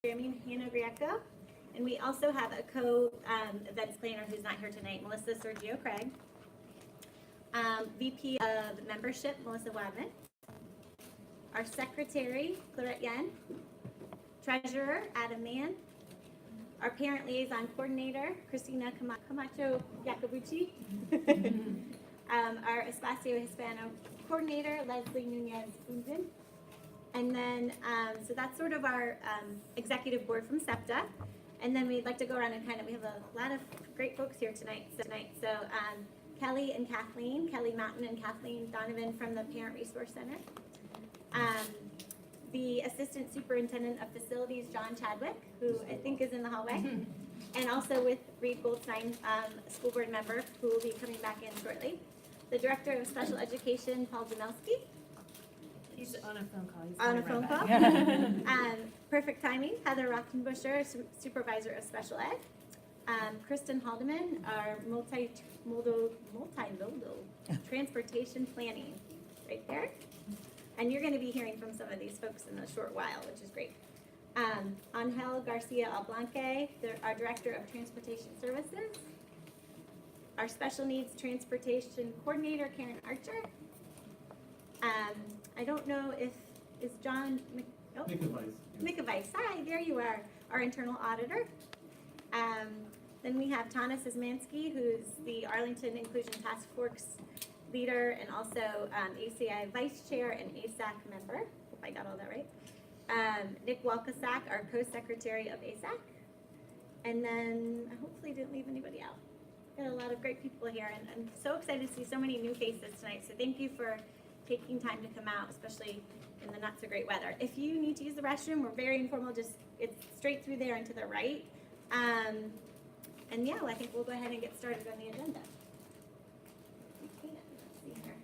programming, Hannah Greco. And we also have a co-events planner who's not here tonight, Melissa Sergio Craig. VP of Membership, Melissa Wadman. Our Secretary, Clarette Yen. Treasurer, Adam Mann. Our Parent Liaison Coordinator, Christina Camacho Yacobucci. Our Espacio Hispano Coordinator, Leslie Nunez Unzin. And then, so that's sort of our executive board from SEPTA. And then we'd like to go around and we have a lot of great folks here tonight. So Kelly and Kathleen, Kelly Mountain and Kathleen Donovan from the Parent Resource Center. The Assistant Superintendent of Facilities, John Chadwick, who I think is in the hallway. And also with Reed Goldstein, school board member, who will be coming back in shortly. The Director of Special Education, Paul Jamelski. He's on a phone call. He's On a phone right call. Perfect timing, Heather Rothenbuscher, Supervisor of Special Ed. Kristen Haldeman, our multimodal transportation planning, right there. And you're going to be hearing from some of these folks in a short while, which is great. Angel Garcia Alblanque, our Director of Transportation Services. Our Special Needs Transportation Coordinator, Karen Archer. I don't know if, is John Mikavice. Hi, there you are, our internal auditor. Then we have Tana Szymanski, who's the Arlington Inclusion Task Force leader and also ACI vice chair and ASAC member. Hope I got all that right. Nick Walkasak, our co-secretary of ASAC. And then I hopefully didn't leave anybody out. Got a lot of great people here, and I'm so excited to see so many new faces tonight. So thank you for taking time to come out, especially in the not so great weather. If you need to use the restroom, we're very informal, just it's straight through there and to the right. And yeah, I think we'll go ahead and get started on the agenda. Let's see here.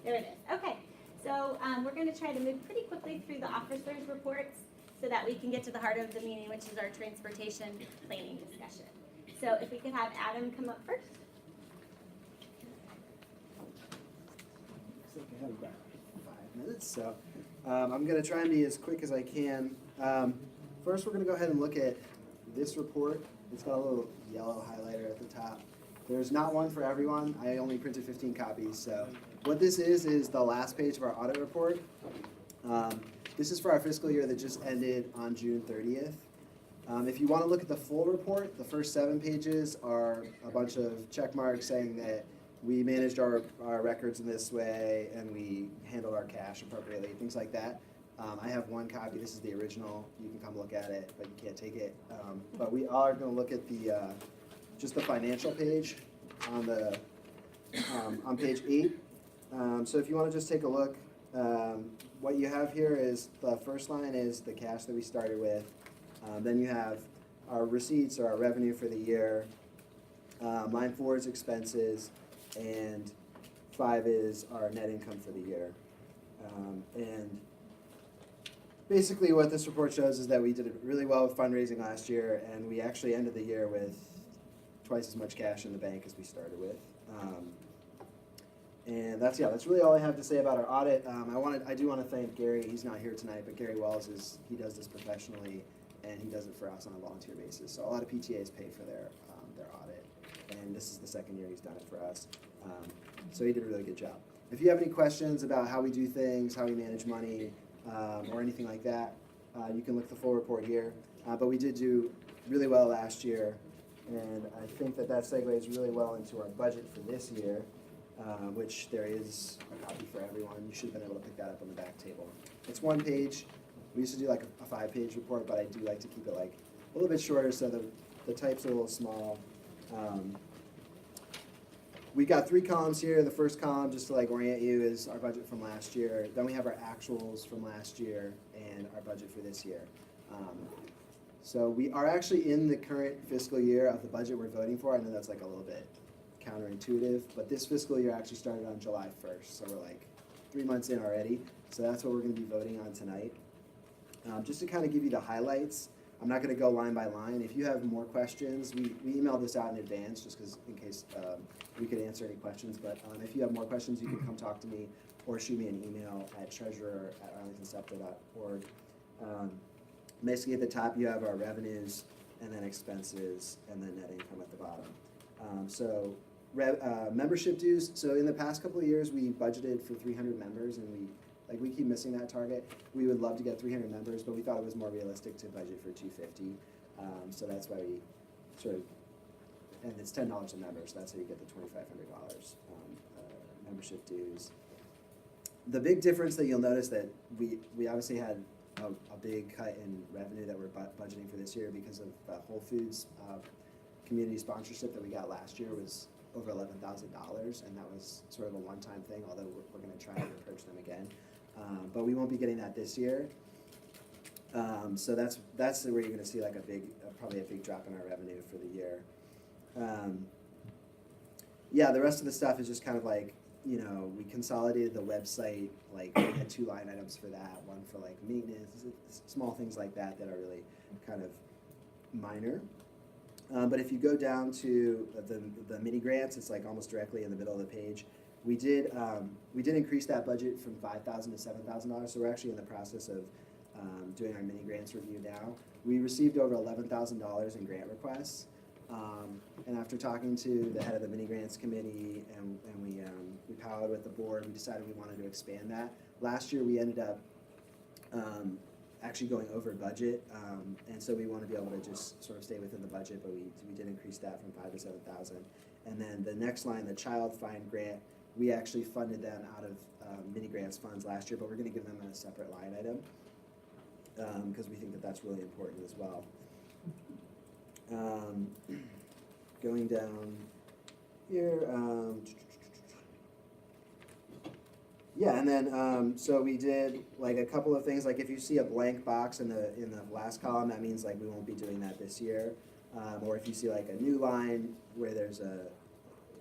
There it is. Okay, so we're going to try to move pretty quickly through the officers' reports so that we can get to the heart of the meeting, which is our transportation planning discussion. So if we could have Adam come up first. Looks like I have about 5 minutes, so I'm going to try and be as quick as I can. First, we're going to go ahead and look at this report. It's got a little yellow highlighter at the top. There's not one for everyone. I only printed 15 copies. So what this is the last page of our audit report. This is for our fiscal year that just ended on June 30th. If you want to look at the full report, the first 7 pages are a bunch of check marks saying that we managed our records in this way and we handled our cash appropriately, things like that. I have 1 copy. This is the original. You can come look at it, but you can't take it. But we are going to look at the just the financial page on page 8. So if you want to just take a look, what you have here is the first line is the cash that we started with. Then you have our receipts or our revenue for the year. Line 4 is expenses, and 5 is our net income for the year. And basically what this report shows is that we did really well with fundraising last year, and we actually ended the year with twice as much cash in the bank as we started with. And that's really all I have to say about our audit. I do want to thank Gary. He's not here tonight, but Gary Wells he does this professionally, and he does it for us on a volunteer basis. So a lot of PTAs pay for their audit, and this is the second year he's done it for us. So he did a really good job. If you have any questions about how we do things, how we manage money, or anything like that, you can look at the full report here. But we did do really well last year, and I think that segues really well into our budget for this year, which there is a copy for everyone. You should have been able to pick that up on the back table. It's 1 page. We used to do like a 5-page report, but I do like to keep it like a little bit shorter so the types are a little small. We got 3 columns here. The first column, just to like orient you, is our budget from last year. Then we have our actuals from last year and our budget for this year. So we are actually in the current fiscal year of the budget we're voting for. I know that's like a little bit counterintuitive, but this fiscal year actually started on July 1st. So we're like 3 months in already. So that's what we're going to be voting on tonight. Just to kind of give you the highlights, I'm not going to go line by line. If you have more questions, we emailed this out in advance just because in case we could answer any questions. But if you have more questions, you can come talk to me, or shoot me an email at treasurer@arlingtonstepto.org. Basically at the top you have our revenues and then expenses and then net income at the bottom. Membership dues, so in the past couple of years, we budgeted for 300 members and we keep missing that target. We would love to get 300 members, but we thought it was more realistic to budget for 250. So that's why we sort of, and it's $10 a member, so that's how you get the $2,500 membership dues. The big difference that you'll notice that we obviously had a big cut in revenue that we're budgeting for this year because of Whole Foods community sponsorship that we got last year was over $11,000, and that was sort of a one-time thing, although we're going to try and approach them again. But we won't be getting that this year. So that's where you're going to see like probably a big drop in our revenue for the year. Yeah, the rest of the stuff is just kind of like, we consolidated the website, like we had 2 line items for that, one for like maintenance, small things like that that are really kind of minor. But if you go down to the mini grants, it's like almost directly in the middle of the page. We did increase that budget from $5,000 to $7,000, so we're actually in the process of doing our mini grants review now. We received over $11,000 in grant requests, and after talking to the head of the mini grants committee and we powwow with the board, we decided we wanted to expand that. Last year we ended up actually going over budget, and so we want to be able to just sort of stay within the budget, but we did increase that from $5,000 to $7,000. And then the next line, the Child Find Grant, we actually funded them out of mini grants funds last year, but we're going to give them a separate line item because we think that that's really important as well. Going down here, yeah, and then so we did like a couple of things. Like if you see a blank box in the last column, that means like we won't be doing that this year. Or if you see like a new line where there's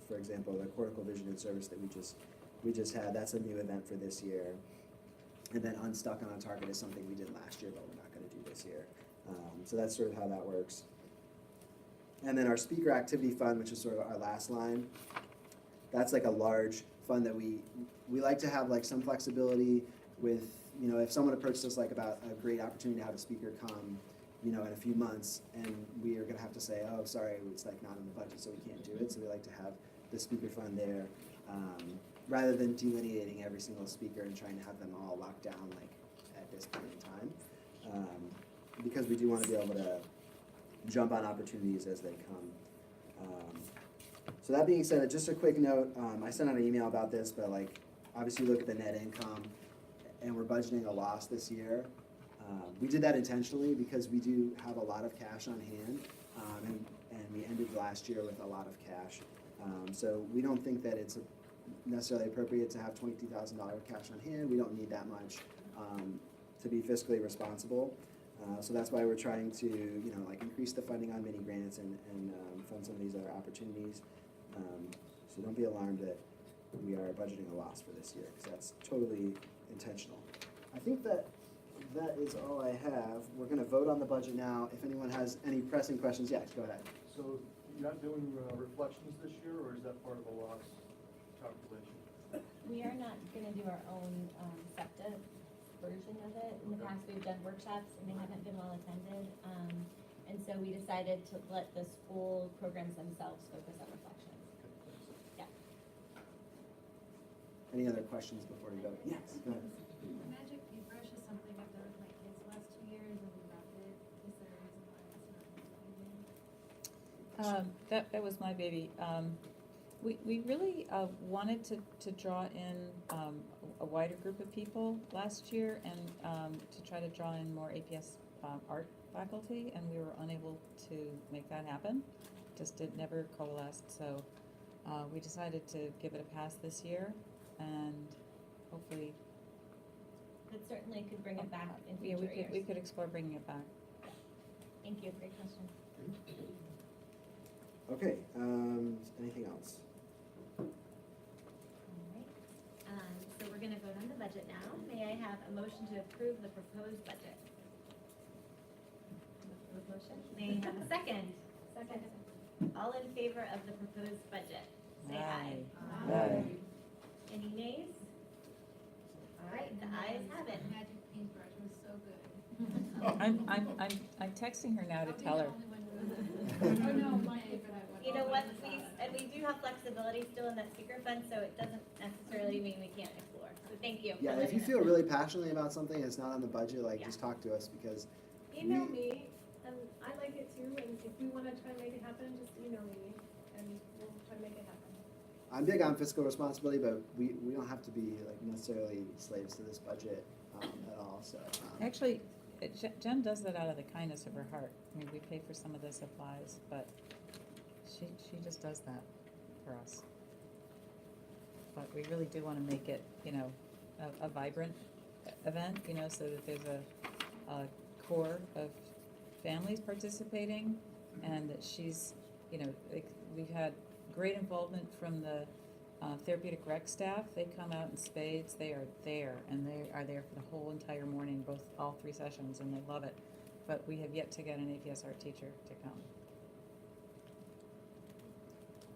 for example, the cortical vision and service that we just had, that's a new event for this year. And then Unstuck on a Target is something we did last year, but we're not going to do this year. So that's sort of how that works. And then our speaker activity fund, which is sort of our last line, that's like a large fund that we like to have like some flexibility with, if someone approaches us like about a great opportunity to have a speaker come, in a few months, and we are going to have to say, oh, sorry, it's like not in the budget, so we can't do it. So we like to have the speaker fund there, rather than delineating every single speaker and trying to have them all locked down like at this point in time, because we do want to be able to jump on opportunities as they come. So that being said, just a quick note, I sent out an email about this, but like obviously look at the net income, and we're budgeting a loss this year. We did that intentionally because we do have a lot of cash on hand, and we ended last year with a lot of cash. So we don't think that it's necessarily appropriate to have $22,000 cash on hand. We don't need that much to be fiscally responsible. So that's why we're trying to, like increase the funding on mini grants and fund some of these other opportunities. So don't be alarmed that we are budgeting a loss for this year, because that's totally intentional. I think that is all I have. We're going to vote on the budget now. If anyone has any pressing questions, yes, go ahead. So you're not doing reflections this year, or is that part of the loss calculation? We are not gonna do our own SEPTA version of it. In the past, we've done workshops and they haven't been well attended. And so we decided to let the school programs themselves focus on reflections. Yeah. Any other questions before we go? Yes, go ahead. Magic paintbrush is something I've done with my kids the last 2 years and we loved it. Is there a reason why it's not included? That was my baby. We really wanted to draw in a wider group of people last year and to try to draw in more APS art faculty, and we were unable to make that happen. It never coalesced, so we decided to give it a pass this year, and hopefully. But certainly could bring it back in Yeah, future years. we could explore bringing it back. Thank you, great question. Okay, anything else? All right. So we're going to vote on the budget now. May I have a motion to approve the proposed budget? Motion. May I have a second? Second. All in favor of the proposed budget, say aye. Aye. Any nays? All right, the ayes have it. Magic paintbrush was so good. I'm texting her now to I'll be tell the her. only one who- Oh, no, my favorite, I went You know all what, the way please, with and we do have flexibility still in that speaker fund, so it doesn't necessarily mean we can't explore. So thank you. for Yeah, if letting you us feel know. really passionately about something, it's not on the budget, like, Yeah. just talk to us, because Email we- me, and I like it too, and if we wanna try and make it happen, just email me, and we'll try to make it happen. I'm big on fiscal responsibility, but we don't have to be like necessarily slaves to this budget at all, so. Actually, Jen does that out of the kindness of her heart. I mean, we pay for some of the supplies, but she just does that for us. But we really do wanna make it, you know, a vibrant event, you know, so that there's a core of families participating, and that she's, you know, like, we've had great involvement from the therapeutic rec staff. They come out in spades, they are there, and they are there for the whole entire morning, all 3 sessions, and they love it. But we have yet to get an APS art teacher to come.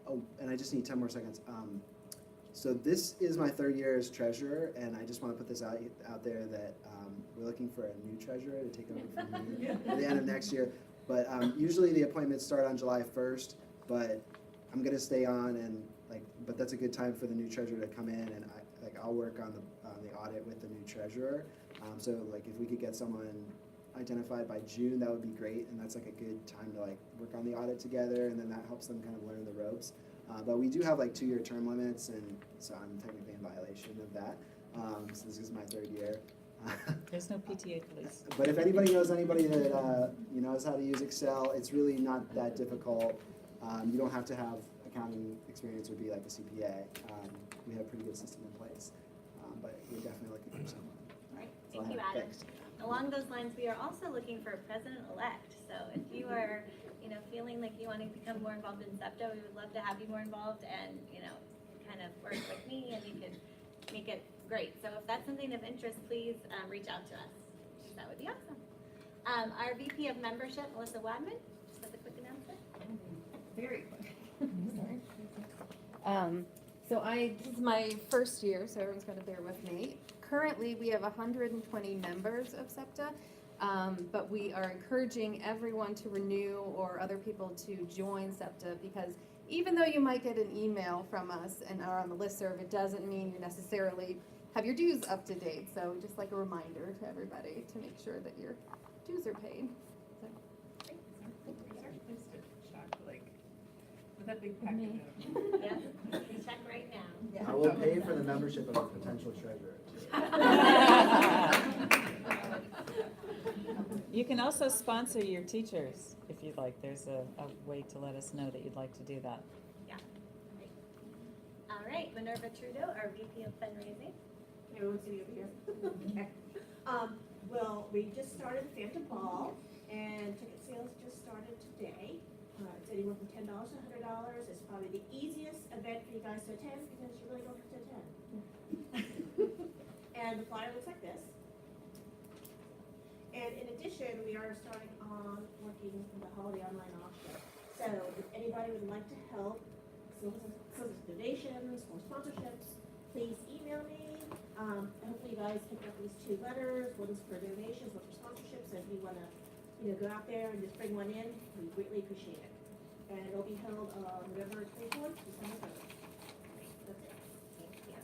Oh, and I just need 10 more seconds. So this is my 3rd year as treasurer, and I just want to put this out there that we're looking for a new treasurer to take over from me at the end of next year. But usually the appointments start on July 1st, but I'm gonna stay on, and but that's a good time for the new treasurer to come in, and I'll work on the audit with the new treasurer. So if we could get someone identified by June, that would be great, and that's a good time to work on the audit together, and then that helps them kind of learn the ropes. But we do have 2-year term limits, and so I'm technically in violation of that. So this is my 3rd year. There's no PTA police. But if anybody knows anybody that knows how to use Excel, it's really not that difficult. You don't have to have accounting experience or be a CPA. We have a pretty good system in place, but we're definitely looking for someone. All right, That's all I thank you, have. Adam. Thanks. Along those lines, we are also looking for a president-elect. So if you are, feeling like you want to become more involved in SEPTA, we would love to have you more involved and, kind of work with me, and you could make it great. So if that's something of interest, please reach out to us. That would be awesome. Our VP of Membership, Melissa Wadman, just have a quick announcement. Very quick. This is my first year, so everyone's gonna bear with me. Currently, we have 120 members of SEPTA, but we are encouraging everyone to renew or other people to join SEPTA, because even though you might get an email from us and are on the listserv, it doesn't mean you necessarily have your dues up to date. So just like a reminder to everybody to make sure that your dues are paid. With that big package. Yes, we check right now. I will pay for the membership of a potential treasurer. You can also sponsor your teachers if you'd like. There's a way to let us know that you'd like to do that. All right, Minerva Trudeau, our VP of Fundraising. Everyone sitting over here. Okay. Well, we just started the Phantom Ball, and ticket sales just started today. It's anywhere from $10 to $100. It's probably the easiest event for you guys to attend because you really don't have to attend. And the flyer looks like this. And in addition, we are starting on working with the holiday online auction. So if anybody would like to help solicit donations or sponsorships, please email me. Hopefully you guys pick up these 2 letters. One's for donations, one's for sponsorships. So if you want to, go out there and just bring one in, we greatly appreciate it. And it'll be held on November 24th, December 3rd. That's it. Thank you.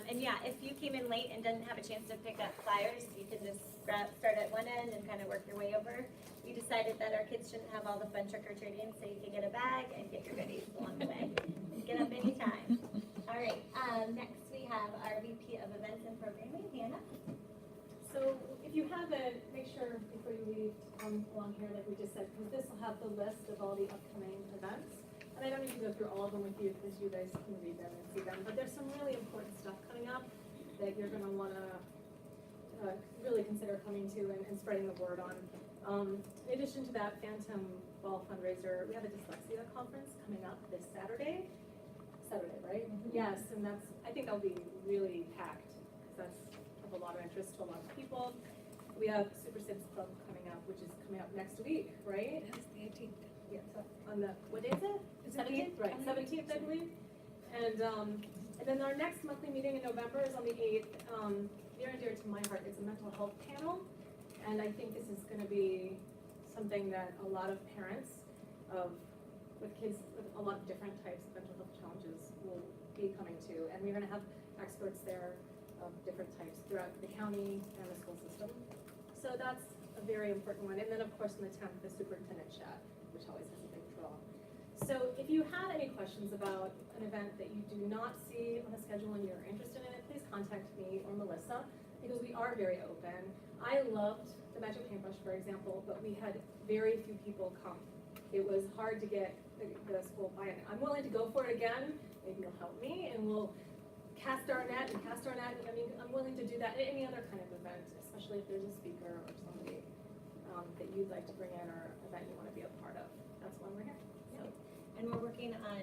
And yeah, if you came in late and didn't have a chance to pick up flyers, you can just start at one end and kind of work your way over. We decided that our kids shouldn't have all the fun trick-or-treating, so you can get a bag and get your goodies along the way. Get up anytime. All right, next we have our VP of Events and Programming, Hannah. So if you have it, make sure before you leave along here, like we just said, because this will have the list of all the upcoming events. And I don't need to go through all of them with you because you guys can read them and see them, but there's some really important stuff coming up that you're gonna wanna really consider coming to and spreading the word on. In addition to that Phantom Ball fundraiser, we have a dyslexia conference coming up this Saturday. Saturday, right? Mm-hmm. Yes, and I think that'll be really packed, because that's of a lot of interest to a lot of people. We have Super Sims Club coming up, which is coming up next week, right? It's the 18th. Yeah, so on the, what day is it? 17th, right, 17th, I believe. And then our next monthly meeting in November is on the 8th. near and dear to my heart. It's a mental health panel, and I think this is gonna be something that a lot of parents with kids with a lot of different types of mental health challenges will be coming to. And we're gonna have experts there of different types throughout the county and the school system. So that's a very important one. And then, of course, on the 10th, the superintendent chat, which always has a big draw. So if you have any questions about an event that you do not see on the schedule and you're interested in it, please contact me or Melissa, because we are very open. I loved the Magic Paintbrush, for example, but we had very few people come. It was hard to get the school buy-in. I'm willing to go for it again. Maybe you'll help me, and we'll cast our net. I mean, I'm willing to do that at any other kind of event, especially if there's a speaker or somebody that you'd like to bring in or event you want to be a part of. That's why we're here. So. And we're working on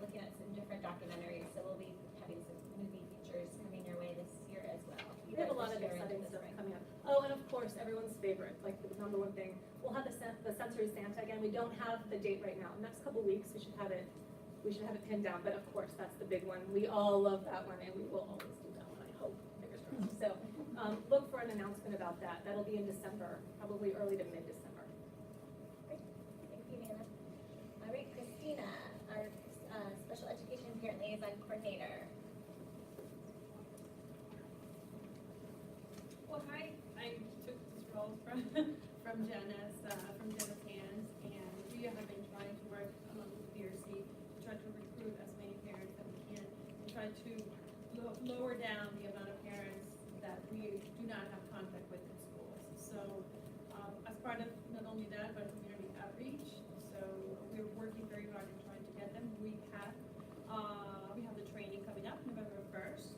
looking at some different documentaries, so we'll be having some movie features coming your way this year as well. We have a lot of exciting stuff coming up. Oh, and of course, everyone's favorite, like the number one thing, we'll have the Sensory Santa again. We don't have the date right now. Next couple weeks, we should have it pinned down. But of course, that's the big one. We all love that one, and we will always do that one, I hope. Fingers crossed. So look for an announcement about that. That'll be in December, probably early to mid-December. Great. Thank you, Nana. All right, Christina, our special education parent liaison coordinator. Well, hi, I took this role from Jenna's hands, and we have been trying to work along with PRC to try to recruit as many parents that we can, and try to lower down the amount of parents that we do not have contact with in schools. So, as part of not only that, but community outreach, so we're working very hard in trying to get them. We have the training coming up November 1st,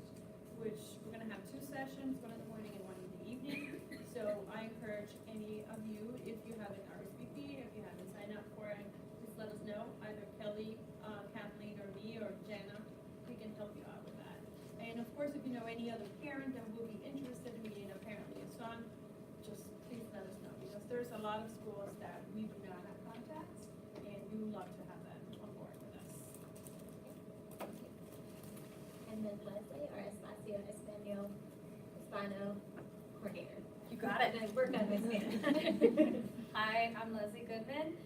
which we're gonna have 2 sessions, one in the morning and one in the evening. So I encourage any of you, if you have an RSVP, if you haven't signed up for it, just let us know, either Kelly, Kathleen, or me, or Jenna, we can help you out with that. And of course, if you know any other parent that will be interested in being a parent liaison, just please let us know, because there's a lot of schools that we do not have contacts, and we would love to have them on board with us. And then Leslie, our Espacio Hispano coordinator. You got it. And I work on this hand. Hi, I'm Leslie Goodman.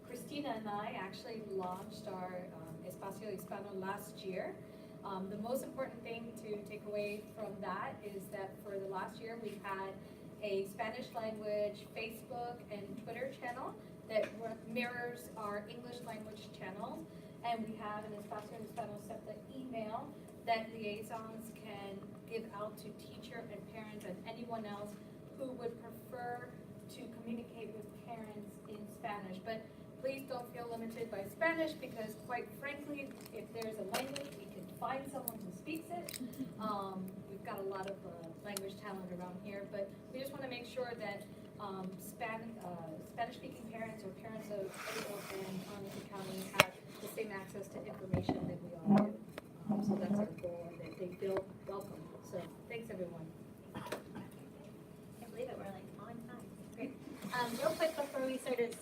Christina and I actually launched our Espacio Hispano last year. The most important thing to take away from that is that for the last year, we've had a Spanish language Facebook and Twitter channel that mirrors our English language channels. And we have an Espacio Hispano SEPTA email that liaisons can give out to teacher and parents and anyone else who would prefer to communicate with parents in Spanish. But please don't feel limited by Spanish, because quite frankly, if there's a language, we can find someone who speaks it. We've got a lot of language talent around here, but we just want to make sure that Spanish-speaking parents or parents of Edgewater and Arlington County have the same access to information that we all do. So that's our goal, and that they feel welcome. So thanks, everyone. Can't believe it, we're like on time. Great. Real quick before we sort of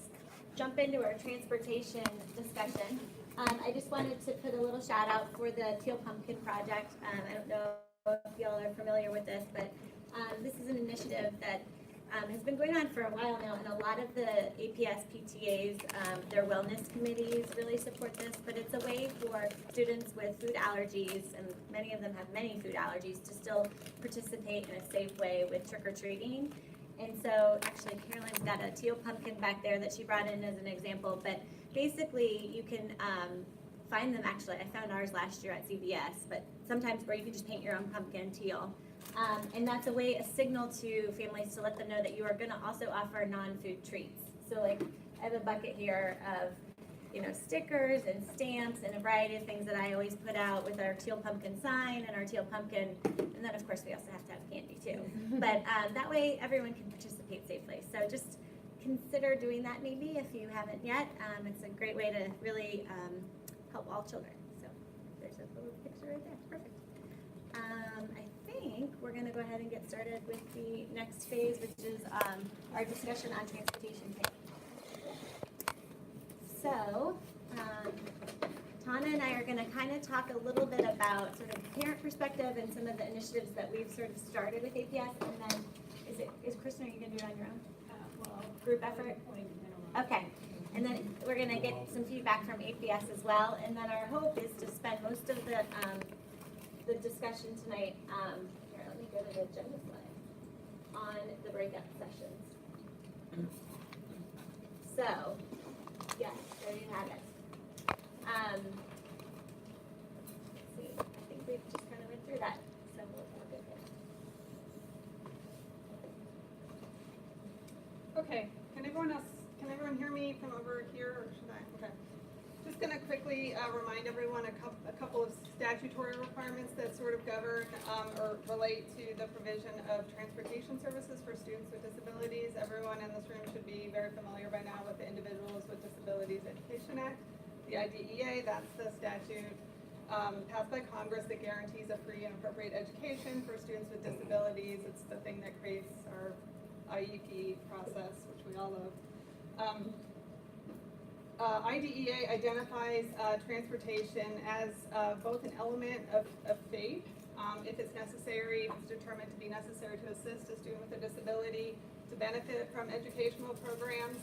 jump into our transportation discussion, I just wanted to put a little shout out for the Teal Pumpkin Project. I don't know if y'all are familiar with this, but this is an initiative that has been going on for a while now, and a lot of the APS PTAs, their wellness committees really support this, but it's a way for students with food allergies, and many of them have many food allergies, to still participate in a safe way with trick-or-treating. And so actually Caroline's got a teal pumpkin back there that she brought in as an example, but basically you can find them. Actually, I found ours last year at CVS, but sometimes where you can just paint your own pumpkin teal. And that's a signal to families to let them know that you are going to also offer non-food treats. So like I have a bucket here of, stickers and stamps and a variety of things that I always put out with our teal pumpkin sign and our teal pumpkin. And then of course we also have to have candy too. But that way everyone can participate safely. So just consider doing that maybe if you haven't yet. It's a great way to really help all children. So there's a little picture right there. Perfect. I think we're going to go ahead and get started with the next phase, which is our discussion on transportation planning. So, Tana and I are gonna kind of talk a little bit about sort of parent perspective and some of the initiatives that we've sort of started with APS, and then, is Kristen, are you gonna do it on your own? Well, Group effort? Okay, and then we're gonna get some feedback from APS as well, and then our hope is to spend most of the discussion tonight, here, let me go to the agenda slide, on the breakout sessions. So, yes, there you have it. Let's see, I think we've just kind of went through that, so we'll get there. Okay, can everyone hear me from over here, or should I? Okay. Just gonna quickly remind everyone a couple of statutory requirements that sort of govern or relate to the provision of transportation services for students with disabilities. Everyone in this room should be very familiar by now with the Individuals with Disabilities Education Act. The IDEA, that's the statute passed by Congress that guarantees a free and appropriate education for students with disabilities. It's the thing that creates our IEP process, which we all love. IDEA identifies transportation as both an element of FAPE, if it's necessary, if it's determined to be necessary to assist a student with a disability to benefit from educational programs,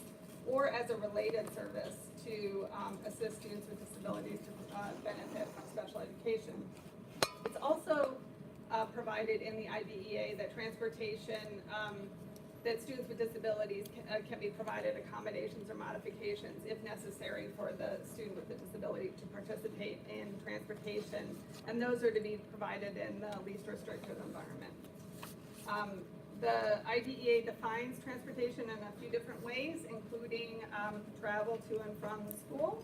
or as a related service to assist students with disabilities to benefit from special education. It's also provided in the IDEA that transportation, that students with disabilities can be provided accommodations or modifications if necessary for the student with a disability to participate in transportation, and those are to be provided in the least restrictive environment. The IDEA defines transportation in a few different ways, including travel to and from school,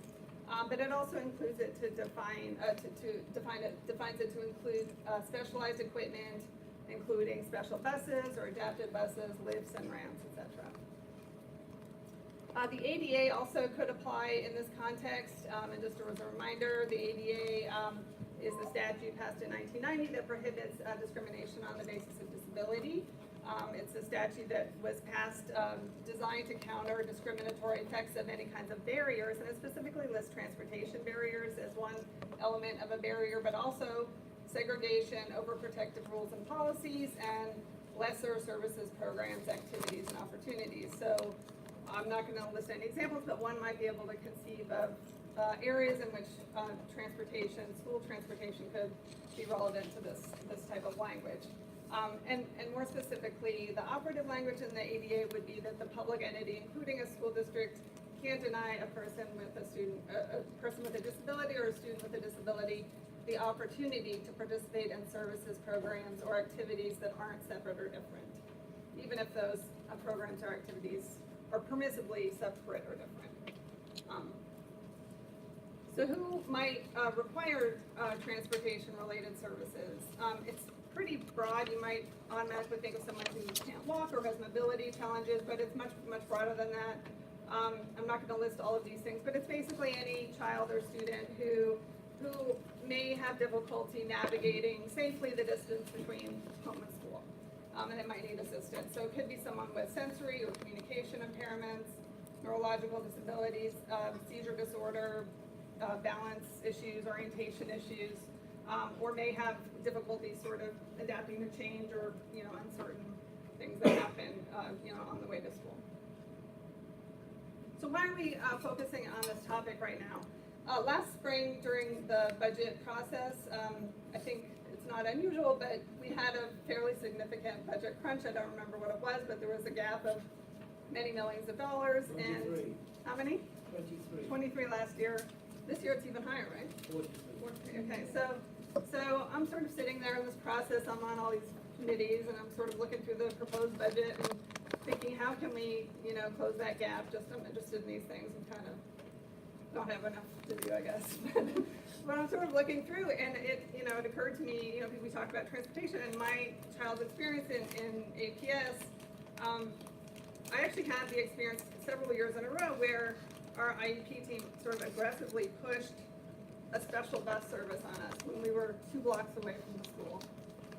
but it also includes it defines it to include specialized equipment, including special buses or adapted buses, lifts and ramps, etc. The ADA also could apply in this context, and just as a reminder, the ADA is the statute passed in 1990 that prohibits discrimination on the basis of disability. It's a statute that was passed designed to counter discriminatory effects of any kinds of barriers, and it specifically lists transportation barriers as one element of a barrier, but also segregation, overprotective rules and policies, and lesser services, programs, activities, and opportunities. So I'm not going to list any examples, but one might be able to conceive of areas in which transportation, school transportation, could be relevant to this type of language. And more specifically, the operative language in the ADA would be that the public entity, including a school district, can't deny a person with a person with a disability or a student with a disability the opportunity to participate in services, programs, or activities that aren't separate or different, even if those programs or activities are permissibly separate or different. So who might require transportation-related services? It's pretty broad. You might automatically think of someone who can't walk or has mobility challenges, but it's much broader than that. I'm not going to list all of these things, but it's basically any child or student who may have difficulty navigating safely the distance between home and school, and it might need assistance. So it could be someone with sensory or communication impairments, neurological disabilities, seizure disorder, balance issues, orientation issues, or may have difficulty sort of adapting to change or, uncertain things that happen, on the way to school. So why are we focusing on this topic right now? Last spring, during the budget process, I think it's not unusual, but we had a fairly significant budget crunch. I don't remember what it was, but there was a gap of many millions of dollars. 23. And how many? 23. 23 last year. This year it's even higher, right? 43. Okay, so I'm sort of sitting there in this process. I'm on all these committees, and I'm sort of looking through the proposed budget and thinking, how can we, close that gap? I'm interested in these things and kind of don't have enough to do, I guess. But I'm sort of looking through, and it occurred to me, we talk about transportation and my child's experience in APS. I actually had the experience several years in a row where our IEP team sort of aggressively pushed a special bus service on us when we were 2 blocks away from the school.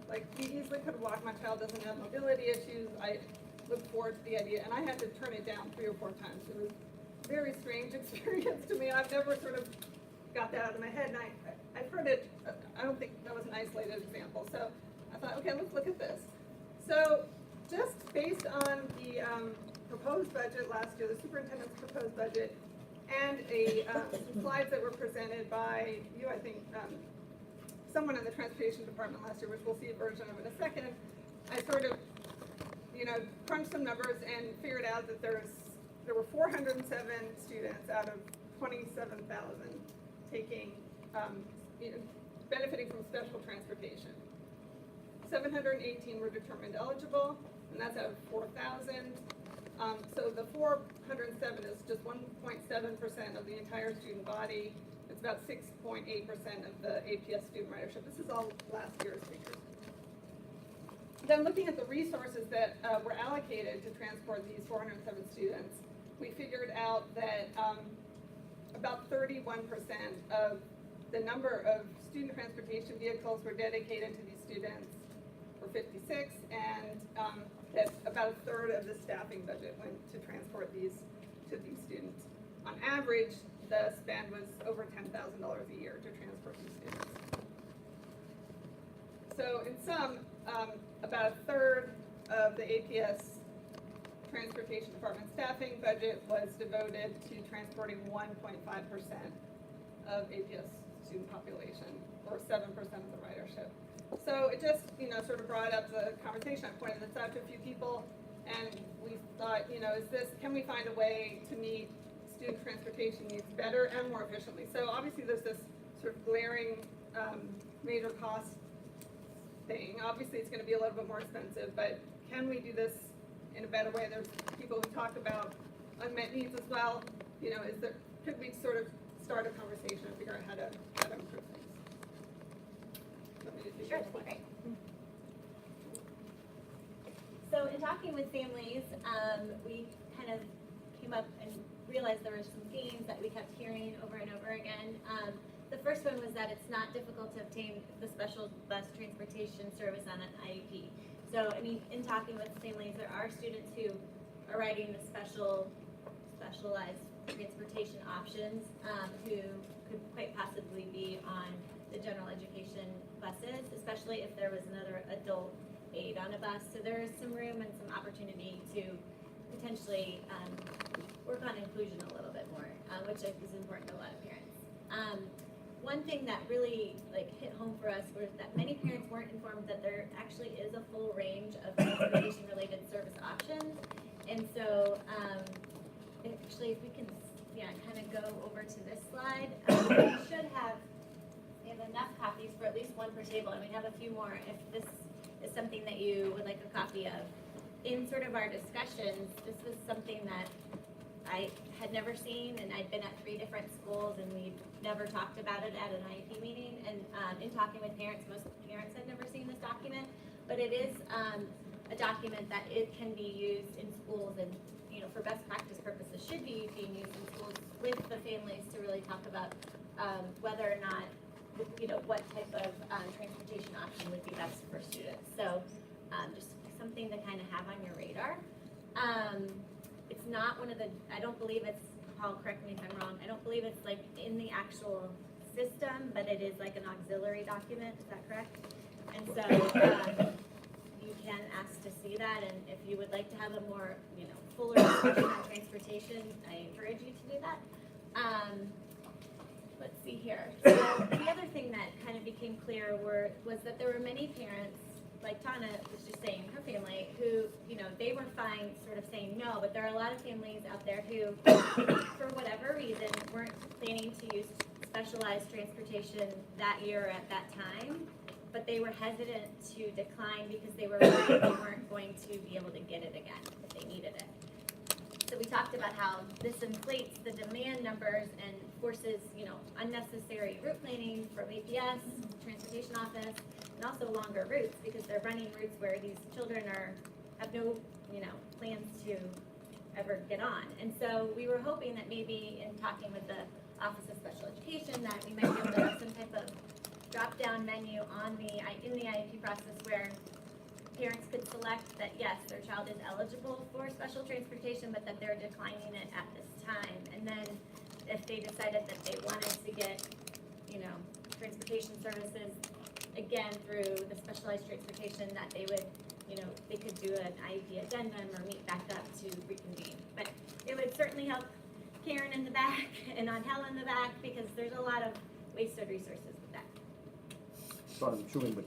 Like, we easily could have walked. My child doesn't have mobility issues. I looked forward to the idea, and I had to turn it down 3 or 4 times. It was a very strange experience to me. I've never sort of got that out of my head, and I've heard it, I don't think that was an isolated example, so I thought, okay, let's look at this. So, just based on the proposed budget last year, the superintendent's proposed budget, and some slides that were presented by you, I think, someone in the transportation department last year, which we'll see a version of in a second, I sort of, crunched some numbers and figured out that there were 407 students out of 27,000 taking, benefiting from special transportation. 718 were determined eligible, and that's out of 4,000. So the 407 is just 1.7% of the entire student body. It's about 6.8% of the APS student ridership. This is all last year's figures. Then looking at the resources that were allocated to transport these 407 students, we figured out that about 31% of the number of student transportation vehicles were dedicated to these students for 56, and that about a third of the staffing budget went to transport these students. On average, the spend was over $10,000 a year to transport these students. So in sum, about a third of the APS Transportation Department staffing budget was devoted to transporting 1.5% of APS student population, or 7% of the ridership. So it just, sort of brought up the conversation. I pointed this out to a few people, and we thought, can we find a way to meet student transportation needs better and more efficiently? So obviously there's this sort of glaring major cost thing. Obviously it's going to be a little bit more expensive, but can we do this in a better way? There's people who talk about unmet needs as well. Could we sort of start a conversation and figure out how to improve things? Sure, that'd be great. So in talking with families, we kind of came up and realized there were some themes that we kept hearing over and over again. The first one was that it's not difficult to obtain the special bus transportation service on an IEP. So, in talking with families, there are students who are riding the specialized transportation options who could quite possibly be on the general education buses, especially if there was another adult aide on a bus. So there is some room and some opportunity to potentially work on inclusion a little bit more, which is important to a lot of parents. One thing that really hit home for us was that many parents weren't informed that there actually is a full range of transportation-related service options. And so, actually, if we can, kind of go over to this slide, we have enough copies for at least one per table, and we have a few more if this is something that you would like a copy of. In sort of our discussions, this was something that I had never seen, and I'd been at 3 different schools, and we never talked about it at an IEP meeting. And in talking with parents, most parents had never seen this document, but it is a document that it can be used in schools, and for best practice purposes should be being used in schools with the families to really talk about whether or not, what type of transportation option would be best for students. So just something to kind of have on your radar. It's not one of the, I don't believe it's, Paul, correct me if I'm wrong, I don't believe it's in the actual system, but it is like an auxiliary document, is that correct? And so you can ask to see that, and if you would like to have a more, fuller discussion on transportation, I encourage you to do that. Let's see here. So the other thing that kind of became clear was that there were many parents, like Tana was just saying, her family, who, they were fine sort of saying no, but there are a lot of families out there who, for whatever reason, weren't planning to use specialized transportation that year or at that time, but they were hesitant to decline because they were worried they weren't going to be able to get it again if they needed it. So we talked about how this inflates the demand numbers and forces, unnecessary route planning from APS, transportation office, and also longer routes because they're running routes where these children have no, plans to ever get on. And so we were hoping that maybe in talking with the Office of Special Education that we might be able to have some type of drop-down menu in the IEP process where parents could select that yes, their child is eligible for special transportation, but that they're declining it at this time. And then if they decided that they wanted to get, you know, transportation services, again, through the specialized transportation, that they would, you know, they could do an IEP addendum or meet back up to reconvene. But it would certainly help Karen in the back and Angel in the back, because there's a lot of wasted resources with that. Sorry, I'm chewing, but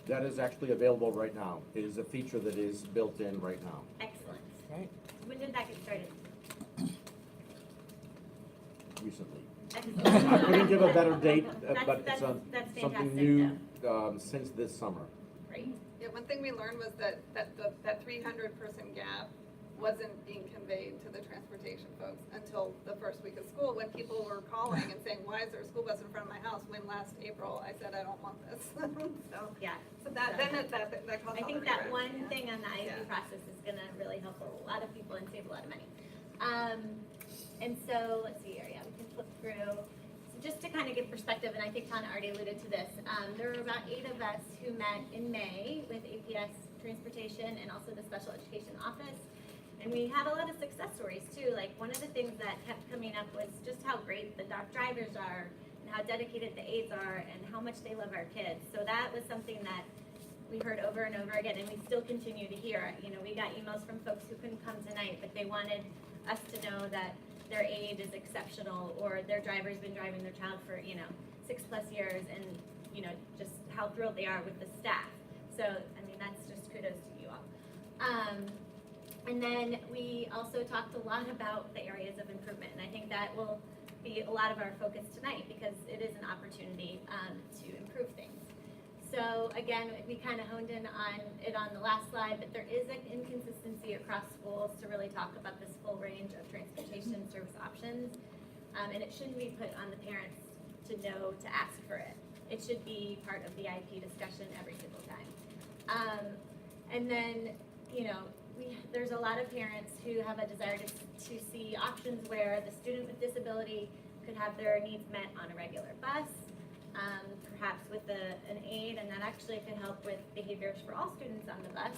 that is actually available right now. It is a feature that is built in right now. Excellent. Right. When did that get started? Recently. Excellent. I couldn't give a better date, That's- but it's that's something fantastic, new since this summer. Great. Yeah, one thing we learned was that 300-person gap wasn't being conveyed to the transportation folks until the first week of school, when people were calling and saying, why is there a school bus in front of my house? When last April, I said, I don't want this. So, Yeah. so that caused I all think the that regret. one Yeah. thing on the IEP Yeah. process is gonna really help a lot of people and save a lot of money. And so, let's see here, yeah, we can flip through. So just to kind of give perspective, and I think Tana already alluded to this, there were about 8 of us who met in May with APS Transportation and also the Special Education Office. And we had a lot of success stories too. Like, one of the things that kept coming up was just how great the dock drivers are and how dedicated the aides are and how much they love our kids. So that was something that we heard over and over again, and we still continue to hear. You know, we got emails from folks who couldn't come tonight, but they wanted us to know that their aide is exceptional, or their driver's been driving their child for, 6+ years, and, just how thrilled they are with the staff. So, I mean, that's just kudos to you all. And then we also talked a lot about the areas of improvement, and I think that will be a lot of our focus tonight, because it is an opportunity to improve things. So again, we kind of honed in on it on the last slide, but there is an inconsistency across schools to really talk about this full range of transportation service options. And it shouldn't be put on the parents to know to ask for it. It should be part of the IP discussion every single time. And then, there's a lot of parents who have a desire to see options where the student with disability could have their needs met on a regular bus, perhaps with an aide, and that actually could help with behaviors for all students on the bus,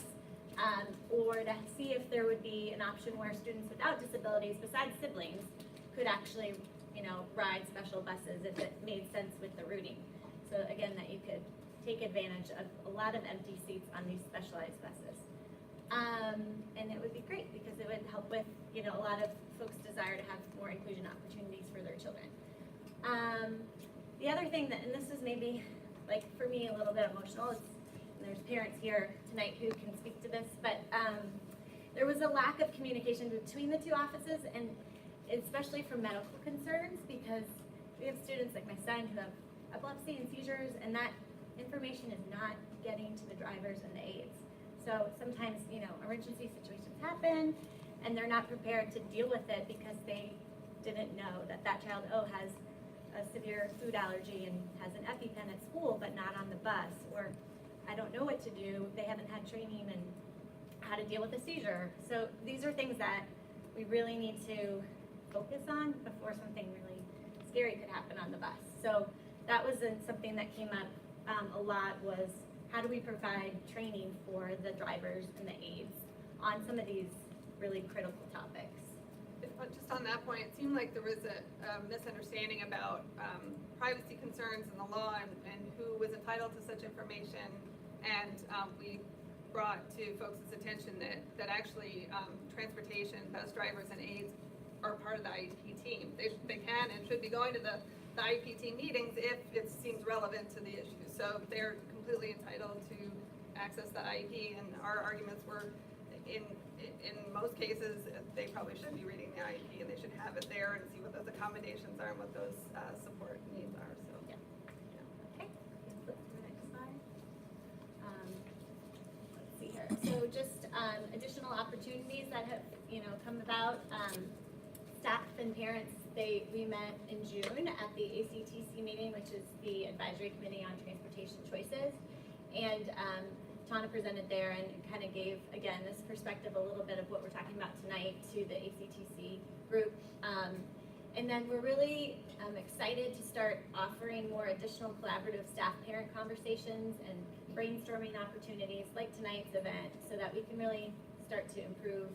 or to see if there would be an option where students without disabilities, besides siblings, could actually, ride special buses if it made sense with the routing. So again, that you could take advantage of a lot of empty seats on these specialized buses. And it would be great, because it would help with, a lot of folks' desire to have more inclusion opportunities for their children. The other thing that, and this is maybe, like, for me, a little bit emotional, is, and there's parents here tonight who can speak to this, but there was a lack of communication between the two offices, and especially for medical concerns, because we have students like my son who have epilepsy and seizures, and that information is not getting to the drivers and the aides. So sometimes, emergency situations happen, and they're not prepared to deal with it because they didn't know that child, has a severe food allergy and has an EpiPen at school, but not on the bus, or I don't know what to do. They haven't had training in how to deal with a seizure. So these are things that we really need to focus on before something really scary could happen on the bus. So that was something that came up a lot, was how do we provide training for the drivers and the aides on some of these really critical topics. But just on that point, it seemed like there was a misunderstanding about privacy concerns in the law and who was entitled to such information. And we brought to folks' attention that actually transportation, bus drivers and aides are part of the IEP team. They can and should be going to the IEP team meetings if it seems relevant to the issue. So they're completely entitled to access the IEP, and our arguments were, in most cases, they probably should be reading the IEP, and they should have it there and see what those accommodations are and what those support needs are. So Yeah. Okay, flip to the next slide. Let's see here. So just additional opportunities that have, come about. Staff and parents, we met in June at the ACTC meeting, which is the Advisory Committee on Transportation Choices. And Tana presented there and kind of gave, again, this perspective, a little bit of what we're talking about tonight to the ACTC group. And then we're really excited to start offering more additional collaborative staff-parent conversations and brainstorming opportunities like tonight's event, so that we can really start to improve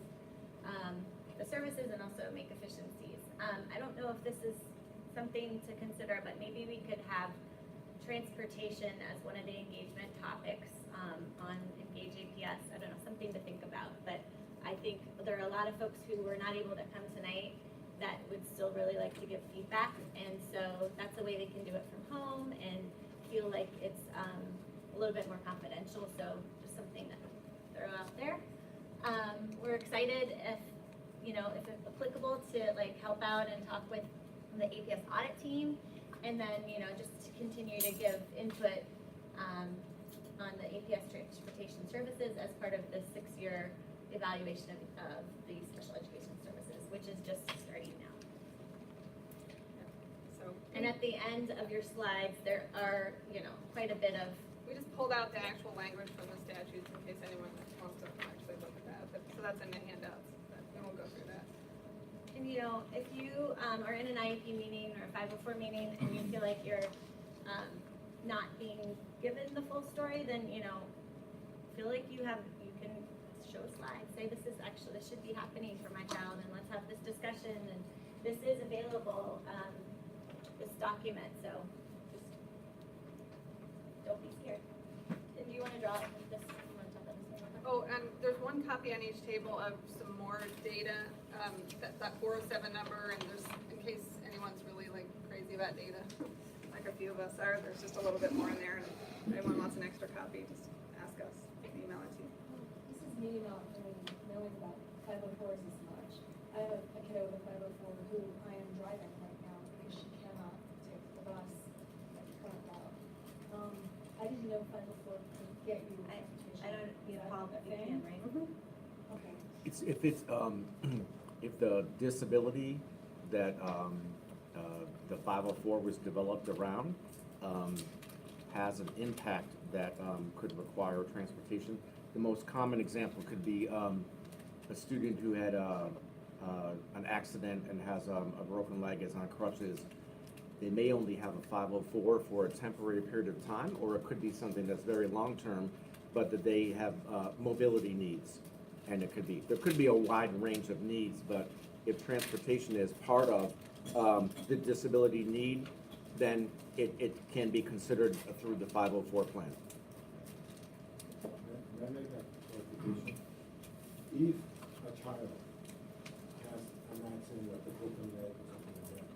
the services and also make efficiencies. I don't know if this is something to consider, but maybe we could have transportation as one of the engagement topics, on Engage APS. I don't know, something to think about, but I think there are a lot of folks who were not able to come tonight that would still really like to give feedback, and so that's a way they can do it from home and feel like it's, a little bit more confidential, so just something to throw out there. We're excited if it's applicable to like help out and talk with the APS audit team, and then, just to continue to give input, on the APS transportation services as part of the 6-year evaluation of the special education services, which is just starting now. So And at the end of your slides, there are, quite a bit of, we just pulled out the actual language from the statutes in case anyone wants to actually look at that. So that's in the handouts, but we won't go through that. and if you are in an IEP meeting or a 504 meeting and you feel like you're not being given the full story, then, feel like you can show a slide, say this should be happening for my child, and let's have this discussion, and this is available, this document, so just don't be scared. And do you want to draw this? You want to talk about this one? Oh, and there's one copy on each table of some more data, that 407 number, and there's, in case anyone's really like crazy about data, like a few of us are, there's just a little bit more in there, and if anyone wants an extra copy, just ask us, email it to you. This is me not really knowing about 504s as much. I have a kiddo with a 504 who I am driving right now because she cannot take the bus at the current route. I didn't know 504 could get you transportation. I don't, Paul, but you thing? can, right? Okay. If the disability that, the 504 was developed around, has an impact that, could require transportation. The most common example could be, a student who had, an accident and has, a broken leg, is on crutches. They may only have a 504 for a temporary period of time, or it could be something that's very long-term, but that they have, mobility needs. And there could be a wide range of needs, but if transportation is part of, the disability need, then it can be considered through the 504 plan. May I make a clarification? If a child has an accident like a broken leg or something like that,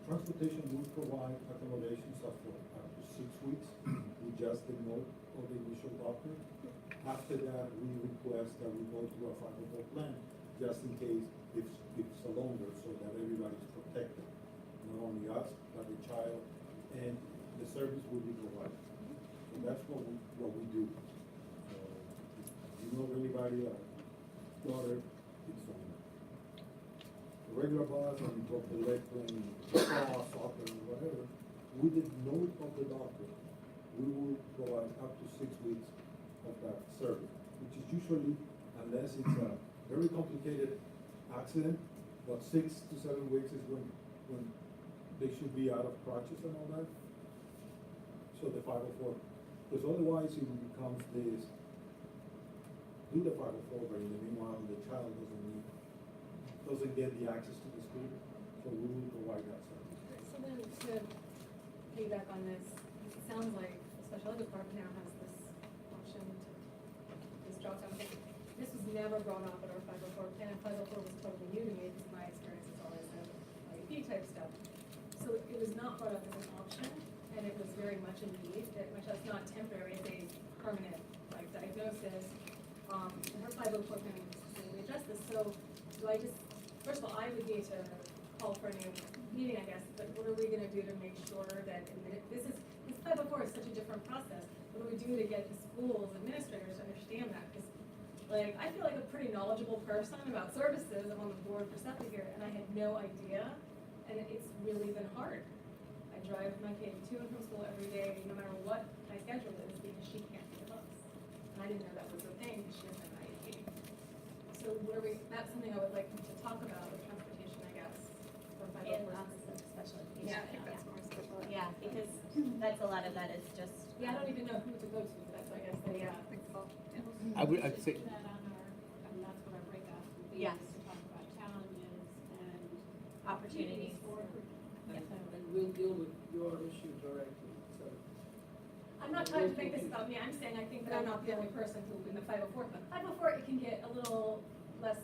transportation will provide accommodations up to 6 weeks. We just take note of the initial doctor. After that, we request that we go to a 504 plan, just in case it's a longer, so that everybody's protected. Not only us, but the child, and the service will be provided. So that's what we do. You know, anybody, daughter, it's on the regular bus, and broke the leg playing football, soccer, whatever. With the note of the doctor, we will provide up to 6 weeks of that service, which is usually, unless it's a very complicated accident, but 6 to 7 weeks is when they should be out of crutches and all that. So the 504, because otherwise it becomes this, do the 504, but in the meanwhile, the child doesn't get the access to the school, so we will provide that service. So then to piggyback on this, it sounds like the special ed department now has this option to this drop down. This was never brought up at our 504 plan, and 504 was totally new to me because my experience is always in IEP type stuff. So it was not brought up as an option, and it was very much a need, which that's not temporary, it's a permanent like diagnosis. And her 504 plan specifically addressed this. So do I just, first of all, I would need to call for a new meeting, I guess, but what are we gonna do to make sure that, this 504 is such a different process. What do we do to get the schools administrators to understand that? Because like, I feel like a pretty knowledgeable person about services. I'm on the board for SEPTA here, and I had no idea, and it's really been hard. I drive my kid to and from school every day, no matter what my schedule is, because she can't take a bus. And I didn't know that was a thing, because she doesn't have an IEP. So that's something I would like to talk about with transportation, I guess, for 504. In Office of Special Education. Yeah, I think that's more special. Yeah, because that's a lot of that is just. Yeah, I don't even know who to go to, but that's, I guess, Yeah, I think so. I'd say, That on our, that's what our breakout will be, Yes. is to talk about challenges and opportunities. And we'll deal with your issue directly, so. I'm not trying to make this about me, I'm saying I think that I'm not the only person who in the 504, but 504, it can get a little less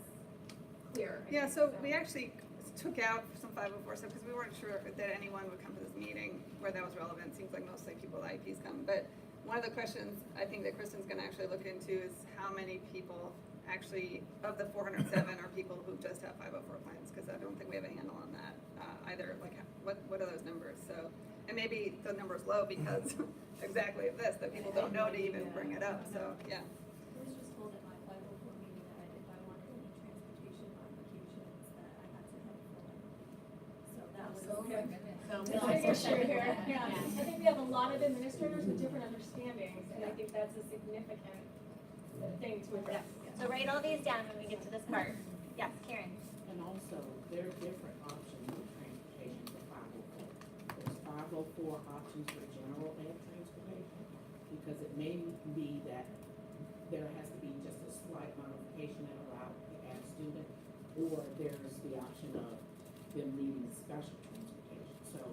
clear. I Yeah, think, so we actually took out some 504 stuff because we weren't sure that anyone would come to this meeting where that was relevant. Seems like mostly people with IEPs come. But one of the questions I think that Kristen's gonna actually look into is how many people actually, of the 407 are people who just have 504 plans, because I don't think we have a handle on that either. Like, what are those numbers? So, and maybe the number's low because exactly of this, that people don't know to even bring it up. So, yeah. I was just told at my 504 meeting that if I wanted any transportation modifications, that I had to have a full. So that was. Okay. So That's we'll an issue also- here, yeah. I think we have a lot of administrators with different understandings, and I think that's a significant thing to address. So write all these down when we get to this part. Yes, Karen? And also, there are different options of transportation for 504. There's 504 options for general ed transportation, because it may be that there has to be just a slight modification that allows the add student, or there's the option of them needing special transportation. So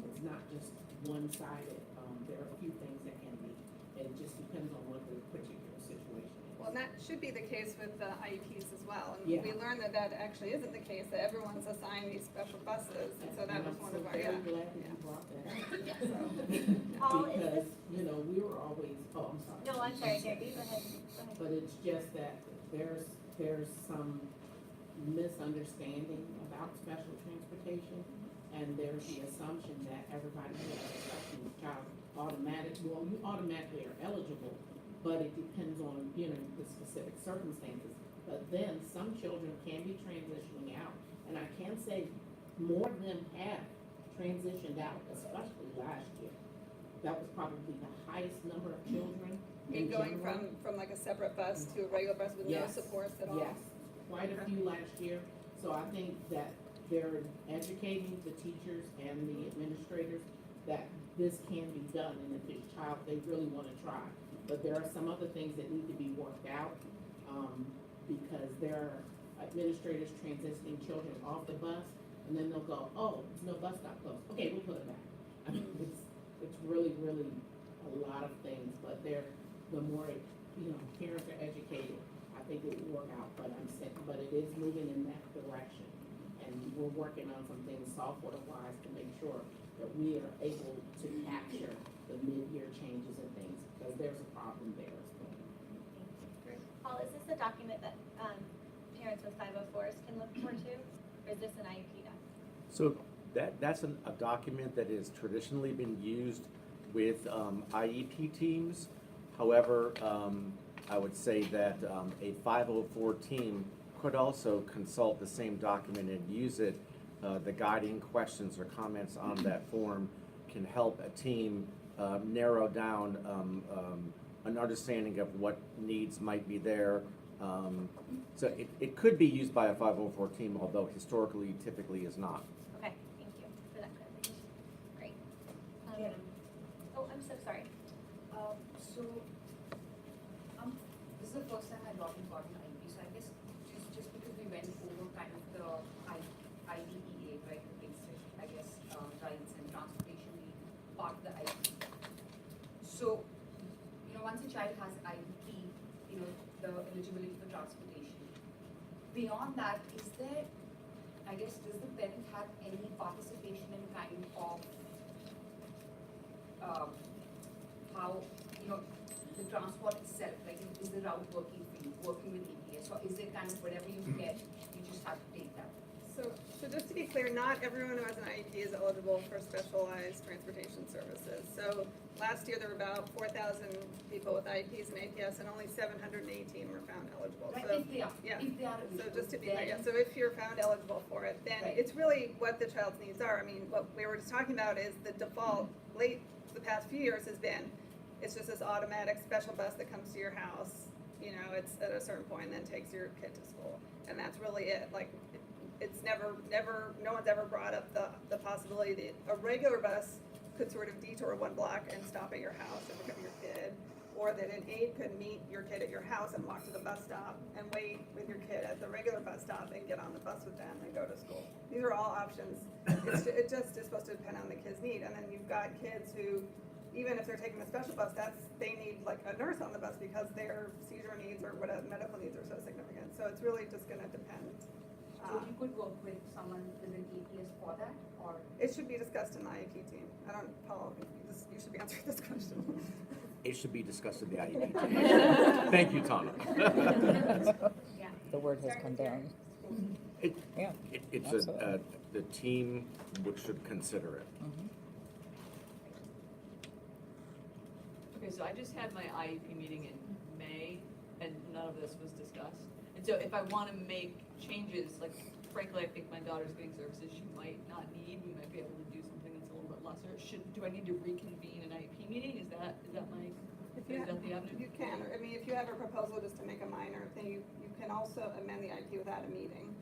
it's not just one-sided. There are a few things that can be. It just depends on what the particular situation is. Well, and that should be the case with the IEPs as well. And Yeah. we learned that that actually isn't the case, that everyone's assigned these special buses. And so that was one of our, I'm so very glad that you brought that up. Paul, is Because, you know, we were always, oh, I'm sorry. No, I'm sorry, Gary, go ahead. Go ahead. But it's just that there's some misunderstanding about special transportation, and there's the assumption that everybody who has a special child you automatically are eligible, but it depends on, you know, the specific circumstances. But then some children can be transitioning out, and I can say more of them have transitioned out, especially last year. That was probably the highest number of children in going general. from like a separate bus to a regular bus with no Yes. supports at all. Yes, quite a few last year. So I think that they're educating the teachers and the administrators that this can be done, and if this child, they really wanna try. But there are some other things that need to be worked out, because there are administrators transitioning children off the bus, and then they'll go, oh, there's no bus stop closed, okay, we'll put it back. I mean, it's really a lot of things, but the more, you know, parents are educated, I think it will work out, but but it is moving in that direction. And we're working on some things software-wise to make sure that we are able to capture the mid-year changes and things, because there's a problem there as well. Paul, is this a document that parents with 504s can look for too? Or is this an IEP doc? So that's a document that has traditionally been used with IEP teams. However, I would say that a 504 team could also consult the same document and use it. The guiding questions or comments on that form can help a team narrow down an understanding of what needs might be there. So it could be used by a 504 team, although historically typically is not. Okay, thank you for that clarification. Great. Yeah. Oh, I'm so sorry. So, this is the first time I've gotten an IEP, so I guess just because we went over kind of the IDEA, right, the basic, I guess, rights and transportation being part of the IEP. So, you know, once a child has IEP, you know, the eligibility for transportation. Beyond that, is there, I guess, does the parent have any participation in kind of how, you know, the transport itself, like is the route working for you, working with EPS, or is it kind of whatever you get, you just have to take that? So just to be clear, not everyone who has an IEP is eligible for specialized transportation services. So last year there were about 4,000 people with IEPs and APS, and only 718 were found eligible. Right, So, if they are, yeah. if they are So eligible, just to be clear, then- yeah, so if you're found eligible for it, then Right. it's really what the child's needs are. I mean, what we were just talking about is the default the past few years has been, it's just this automatic special bus that comes to your house, you know, it's at a certain point and then takes your kid to school. And that's really it. Like, it's never, no one's ever brought up the possibility that a regular bus could sort of detour one block and stop at your house and pick up your kid. Or that an aide could meet your kid at your house and walk to the bus stop and wait with your kid at the regular bus stop and get on the bus with them and go to school. These are all options. It just is supposed to depend on the kid's need, and then you've got kids who, even if they're taking the special bus, they need like a nurse on the bus because their seizure needs or whatever medical needs are so significant. So it's really just gonna depend. So you could work with someone with an EPS for that, or? It should be discussed in the IEP team. I don't, Paul, you should be answering this question. It should be discussed in the IEP. Thank you, Tana. Yeah. The word has come down. Yeah, It's absolutely. the team which should consider it. Mhm. Okay, so I just had my IEP meeting in May, and none of this was discussed. And so if I want to make changes, like frankly, I think my daughter's getting services she might not need. We might be able to do something that's a little bit lesser. Do I need to reconvene an IEP meeting? Is that the avenue? You can, I mean, if you have a proposal just to make a minor thing, you can also amend the IEP without a meeting.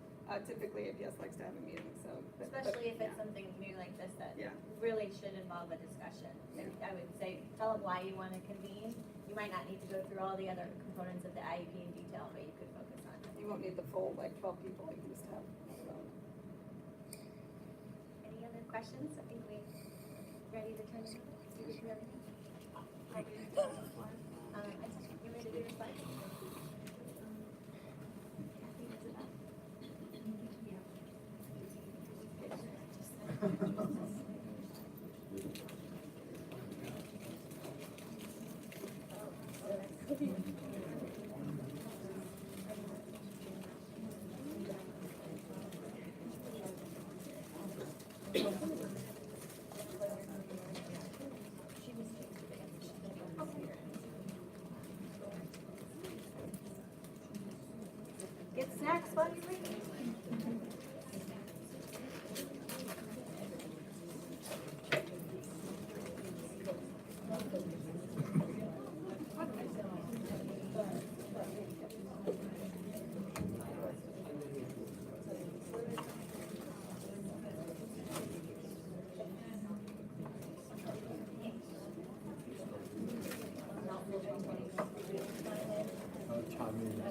Typically, APS likes to have a meeting, so. Especially if it's yeah. something new like this that Yeah. really should involve a discussion. And I would say, tell them why you want to convene. You might not need to go through all the other components of the IEP in detail, but you could focus on it. You won't need the full, like, 12 people, you can just have. Any other questions? I think we're ready to turn it over. Did we do everything? You ready to do your slide? Kathy, is it up? Get snacks while you're waiting. Tommy, when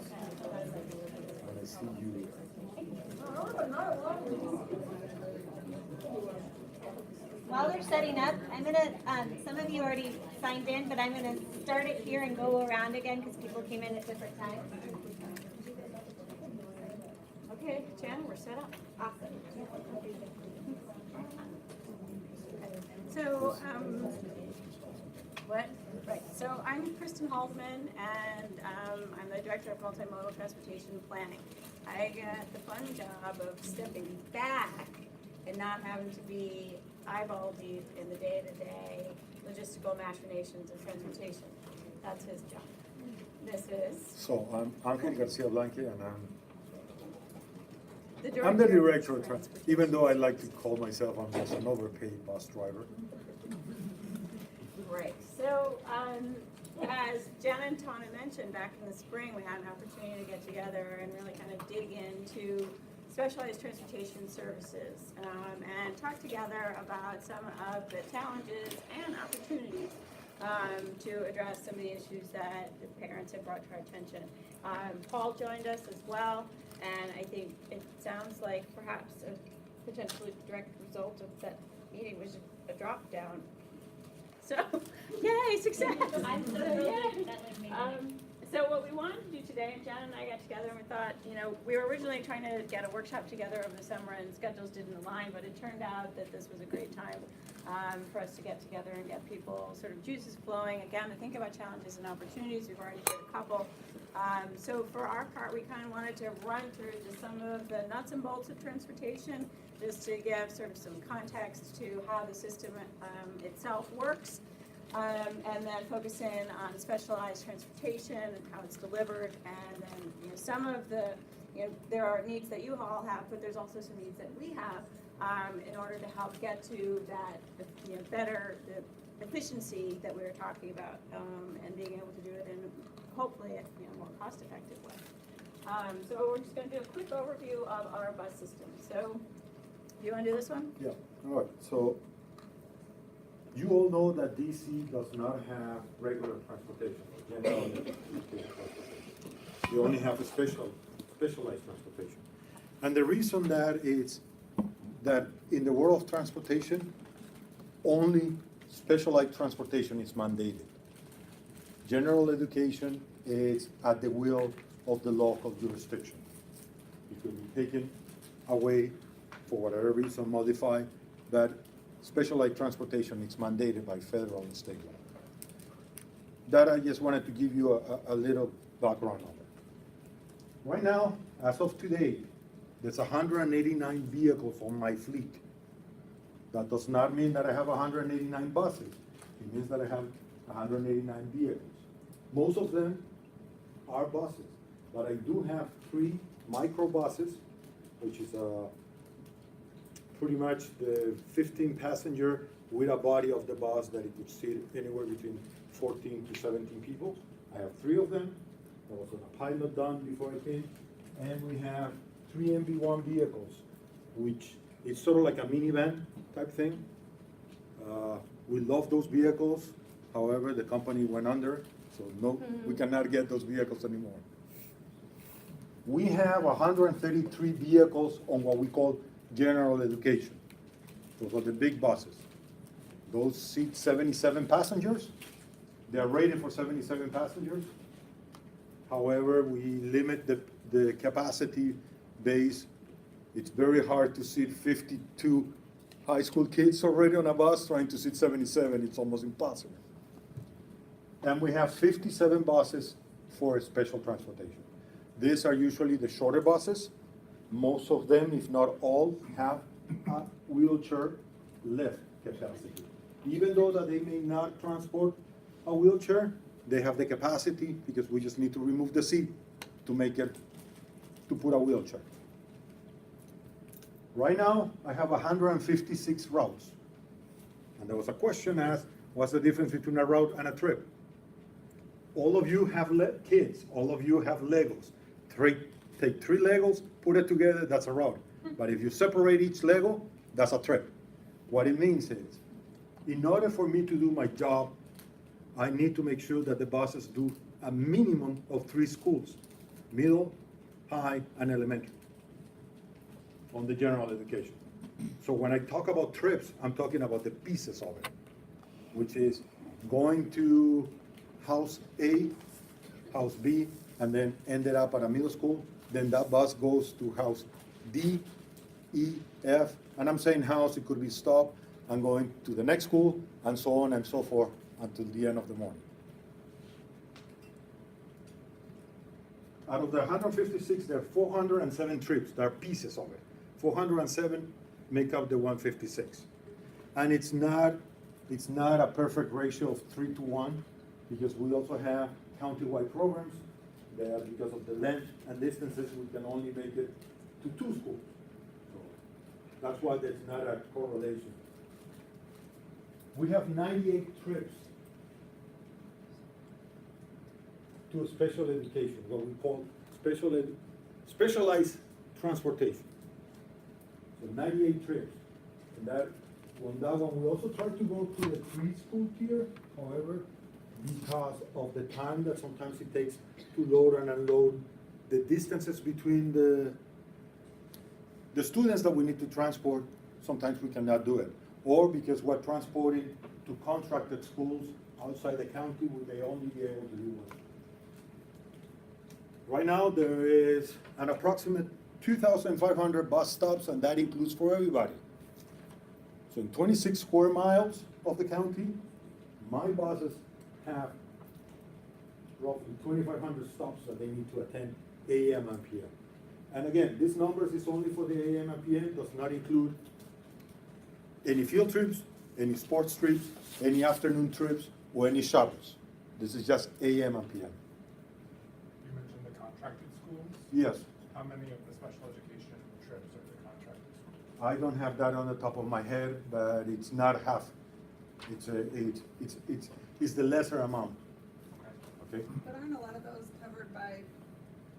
I see you. While they're setting up, I'm gonna, some of you already signed in, but I'm gonna start it here and go around again because people came in at different times. Okay, Jen, we're set up. Awesome. So, Right, so I'm Kristen Haldeman, and I'm the Director of Multimodal Transportation Planning. I get the fun job of stepping back and not having to be eyeball deep in the day-to-day logistical machinations of transportation. That's his job. This is So I'm Angel Garcia Blanque, and the I'm the Director director of transport, even though I like to call myself I'm just an overpaid bus driver. Right, so, as Jen and Tana mentioned, back in the spring, we had an opportunity to get together and really kind of dig into specialized transportation services, and talk together about some of the challenges and opportunities, to address some of the issues that the parents have brought to our attention. Paul joined us as well, and I think it sounds like perhaps a potentially direct result of that meeting was a drop down. So, yay, success! I'm so Yay. that like made me. So what we wanted to do today, and Jen and I got together and we thought, we were originally trying to get a workshop together over the summer and schedules didn't align, but it turned out that this was a great time for us to get together and get people sort of juices flowing, again, to think about challenges and opportunities. We've already did a couple. So for our part, we kind of wanted to run through just some of the nuts and bolts of transportation, just to give sort of some context to how the system itself works. And then focus in on specialized transportation and how it's delivered, and then some of the there are needs that you all have, but there's also some needs that we have in order to help get to that better the efficiency that we were talking about, and being able to do it in hopefully a more cost-effective way. So we're just going to do a quick overview of our bus system. So, do you want to do this one? Yeah, all right, so you all know that DC does not have regular transportation, general transportation. We only have a specialized transportation. And the reason that is that in the world of transportation, only specialized transportation is mandated. General education is at the will of the local jurisdiction. It could be taken away for whatever reason, modified, but specialized transportation is mandated by federal and state law. That I just wanted to give you a little background on it. Right now, as of today, there's 189 vehicles on my fleet. That does not mean that I have 189 buses. It means that I have 189 vehicles. Most of them are buses, but I do have 3 microbuses, which is pretty much the 15 passenger with a body of the bus that it could seat anywhere between 14 to 17 people. I have 3 of them. There was a pilot done before I came. And we have 3 MV1 vehicles, which is sort of like a minivan type thing. We love those vehicles. However, the company went under, so no, we cannot get those vehicles anymore. We have 133 vehicles on what we call general education. Those are the big buses. Those seat 77 passengers. They are rated for 77 passengers. However, we limit the capacity base. It's very hard to seat 52 high school kids already on a bus trying to seat 77. It's almost impossible. And we have 57 buses for special transportation. These are usually the shorter buses. Most of them, if not all, have a wheelchair lift capacity. Even though that they may not transport a wheelchair, they have the capacity because we just need to remove the seat to make it, to put a wheelchair. Right now, I have 156 routes. And there was a question asked, what's the difference between a route and a trip? All of you have kids, all of you have Legos. Take 3 Legos, put it together, that's a route. But if you separate each Lego, that's a trip. What it means is, in order for me to do my job, I need to make sure that the buses do a minimum of 3 schools, middle, high, and elementary, on the general education. So when I talk about trips, I'm talking about the pieces of it, which is going to house A, house B, and then ended up at a middle school. Then that bus goes to house D, E, F, and I'm saying house, it could be stop, and going to the next school, and so on and so forth until the end of the morning. Out of the 156, there are 407 trips. There are pieces of it. 407 make up the 156. And it's not a perfect ratio of 3 to 1, because we also have county-wide programs that, because of the length and distances, we can only make it to 2 schools. So that's why there's not a correlation. We have 98 trips to special education, what we call specialized transportation. So 98 trips. And on that one, we also try to go to the preschool tier. However, because of the time that sometimes it takes to load and unload, the distances between the students that we need to transport, sometimes we cannot do it. Or because we're transporting to contracted schools outside the county, we may only be able to do one. Right now, there is an approximate 2,500 bus stops, and that includes for everybody. So in 26 square miles of the county, my buses have roughly 2,500 stops that they need to attend AM and PM. And again, these numbers is only for the AM and PM, does not include any field trips, any sports trips, any afternoon trips, or any shuttles. This is just AM and PM. You mentioned the contracted schools? Yes. How many of the special education trips are the contracted schools? I don't have that on the top of my head, but it's not half. It's the lesser amount. Okay? But aren't a lot of those covered by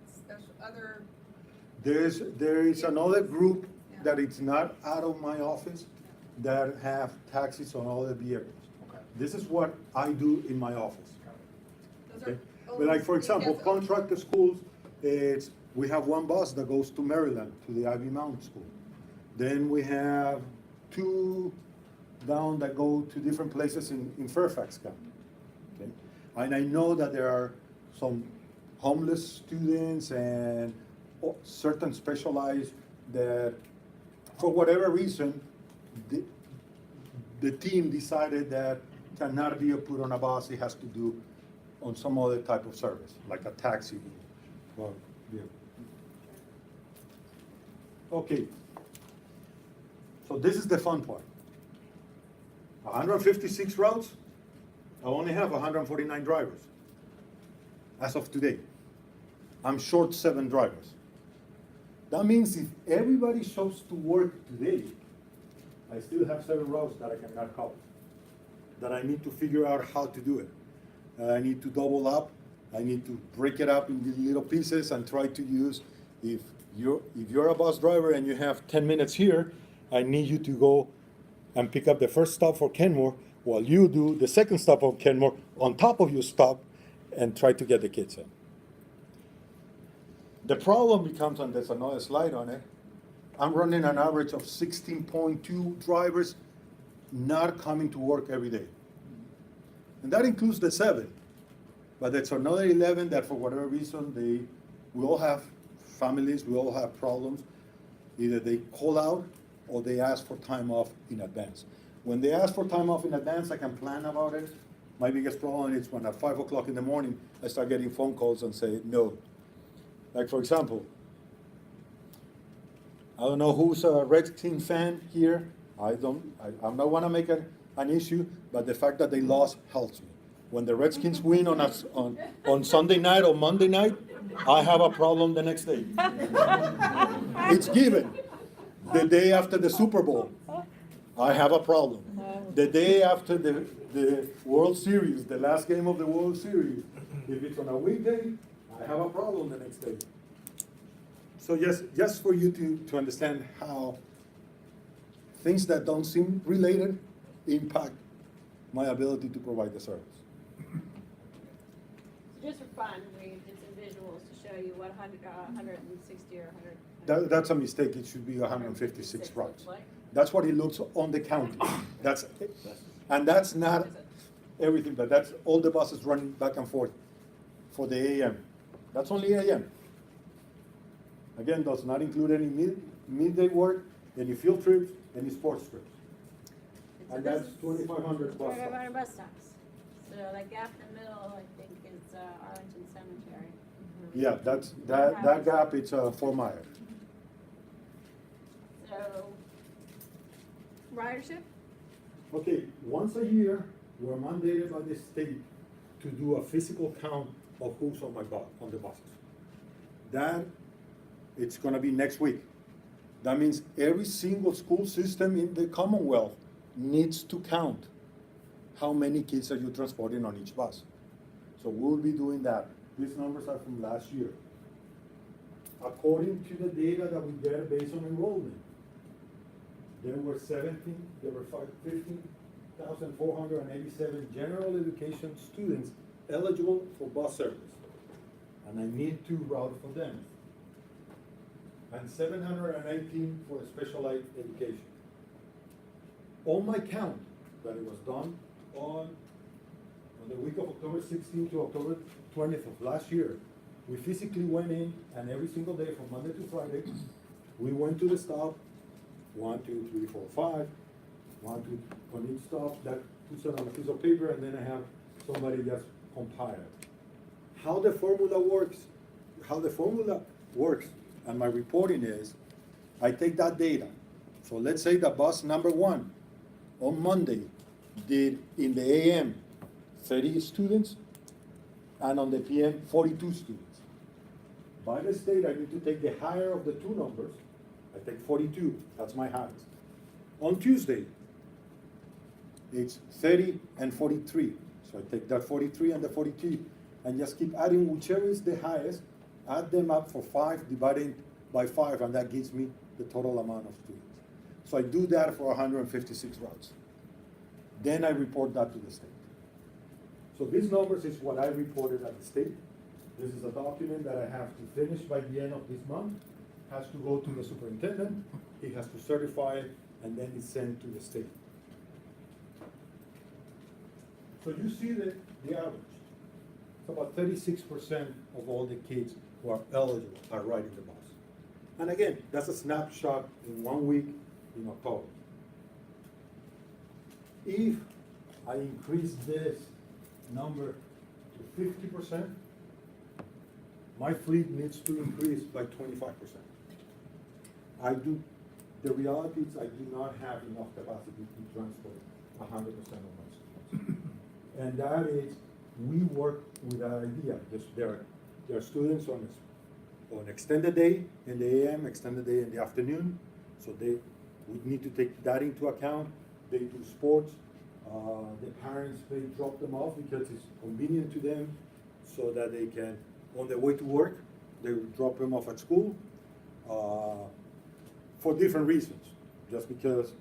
special, other? There is another group that it's not out of my office that have taxis on all the vehicles. Okay. This is what I do in my office. Those Okay? are But like, for example, yes, contracted schools, we have one bus that goes to Maryland, to the Ivy Mountain School. Then we have 2 down that go to different places in Fairfax County. Okay? And I know that there are some homeless students and certain specialized that, for whatever reason, the team decided that cannot be put on a bus, it has to do on some other type of service, like a taxi. Or, yeah. Okay. So this is the fun part. 156 routes, I only have 149 drivers as of today. I'm short 7 drivers. That means if everybody shows to work today, I still have 7 routes that I cannot cover, that I need to figure out how to do it. I need to double up, I need to break it up in little pieces and try to use, if you're a bus driver and you have 10 minutes here, I need you to go and pick up the first stop for Kenmore while you do the second stop of Kenmore on top of your stop and try to get the kids in. The problem becomes, and there's another slide on it, I'm running an average of 16.2 drivers not coming to work every day. And that includes the 7. But there's another 11 that for whatever reason, we all have families, we all have problems. Either they call out or they ask for time off in advance. When they ask for time off in advance, I can plan about it. My biggest problem is when at 5 o'clock in the morning, I start getting phone calls and say no. Like for example, I don't know who's a Redskins fan here. I don't want to make an issue, but the fact that they lost helps me. When the Redskins win on Sunday night or Monday night, I have a problem the next day. It's given. The day after the Super Bowl, I have a problem. The day after the World Series, the last game of the World Series, if it's on a weekday, I have a problem the next day. So just for you to understand how things that don't seem related impact my ability to provide the service. Just for fun, we did some visuals to show you what 160 or 100. That's a mistake. It should be 156 routes. Like? That's what it looks on the county. And that's not everything, but that's all the buses running back and forth for the AM. That's only AM. Again, does not include any midday work, any field trips, any sports trips. And that's 2,500 bus stops. 2,500 bus stops. So that gap in the middle, I think, is Arlington Cemetery. Yeah, that gap, it's 4 miles. So, ridership? Okay, once a year, we're mandated by the state to do a physical count of who's on the buses. That, it's gonna be next week. That means every single school system in the Commonwealth needs to count how many kids are you transporting on each bus. So we'll be doing that. These numbers are from last year. According to the data that we get based on enrollment, there were 15,487 general education students eligible for bus service. And I need 2 routes for them. And 718 for specialized education. On my count, that it was done on the week of October 16th to October 20th of last year, we physically went in, and every single day from Monday to Friday, we went to the stop, 1, 2, 3, 4, 5, 1, 2, on each stop, that puts it on a piece of paper, and then I have somebody just compile it. How the formula works, and my reporting is, I take that data. So let's say the bus number 1 on Monday did in the AM 30 students, and on the PM 42 students. By the state, I need to take the higher of the 2 numbers. I take 42, that's my highest. On Tuesday, it's 30 and 43. So I take that 43 and the 42, and just keep adding whichever is the highest, add them up for 5, dividing by 5, and that gives me the total amount of students. So I do that for 156 routes. Then I report that to the state. So these numbers is what I reported at the state. This is a document that I have to finish by the end of this month, has to go to the superintendent, he has to certify it, and then it's sent to the state. So you see the average. It's about 36% of all the kids who are eligible are riding the bus. And again, that's a snapshot in 1 week in October. If I increase this number to 50%, my fleet needs to increase by 25%. The reality is I do not have enough capacity to transport 100% of my students. And that is, we work with that idea. There are students on extended day in the AM, extended day in the afternoon. So we need to take that into account. They do sports. The parents, they drop them off because it's convenient to them so that they can, on their way to work, they will drop them off at school for different reasons. Just because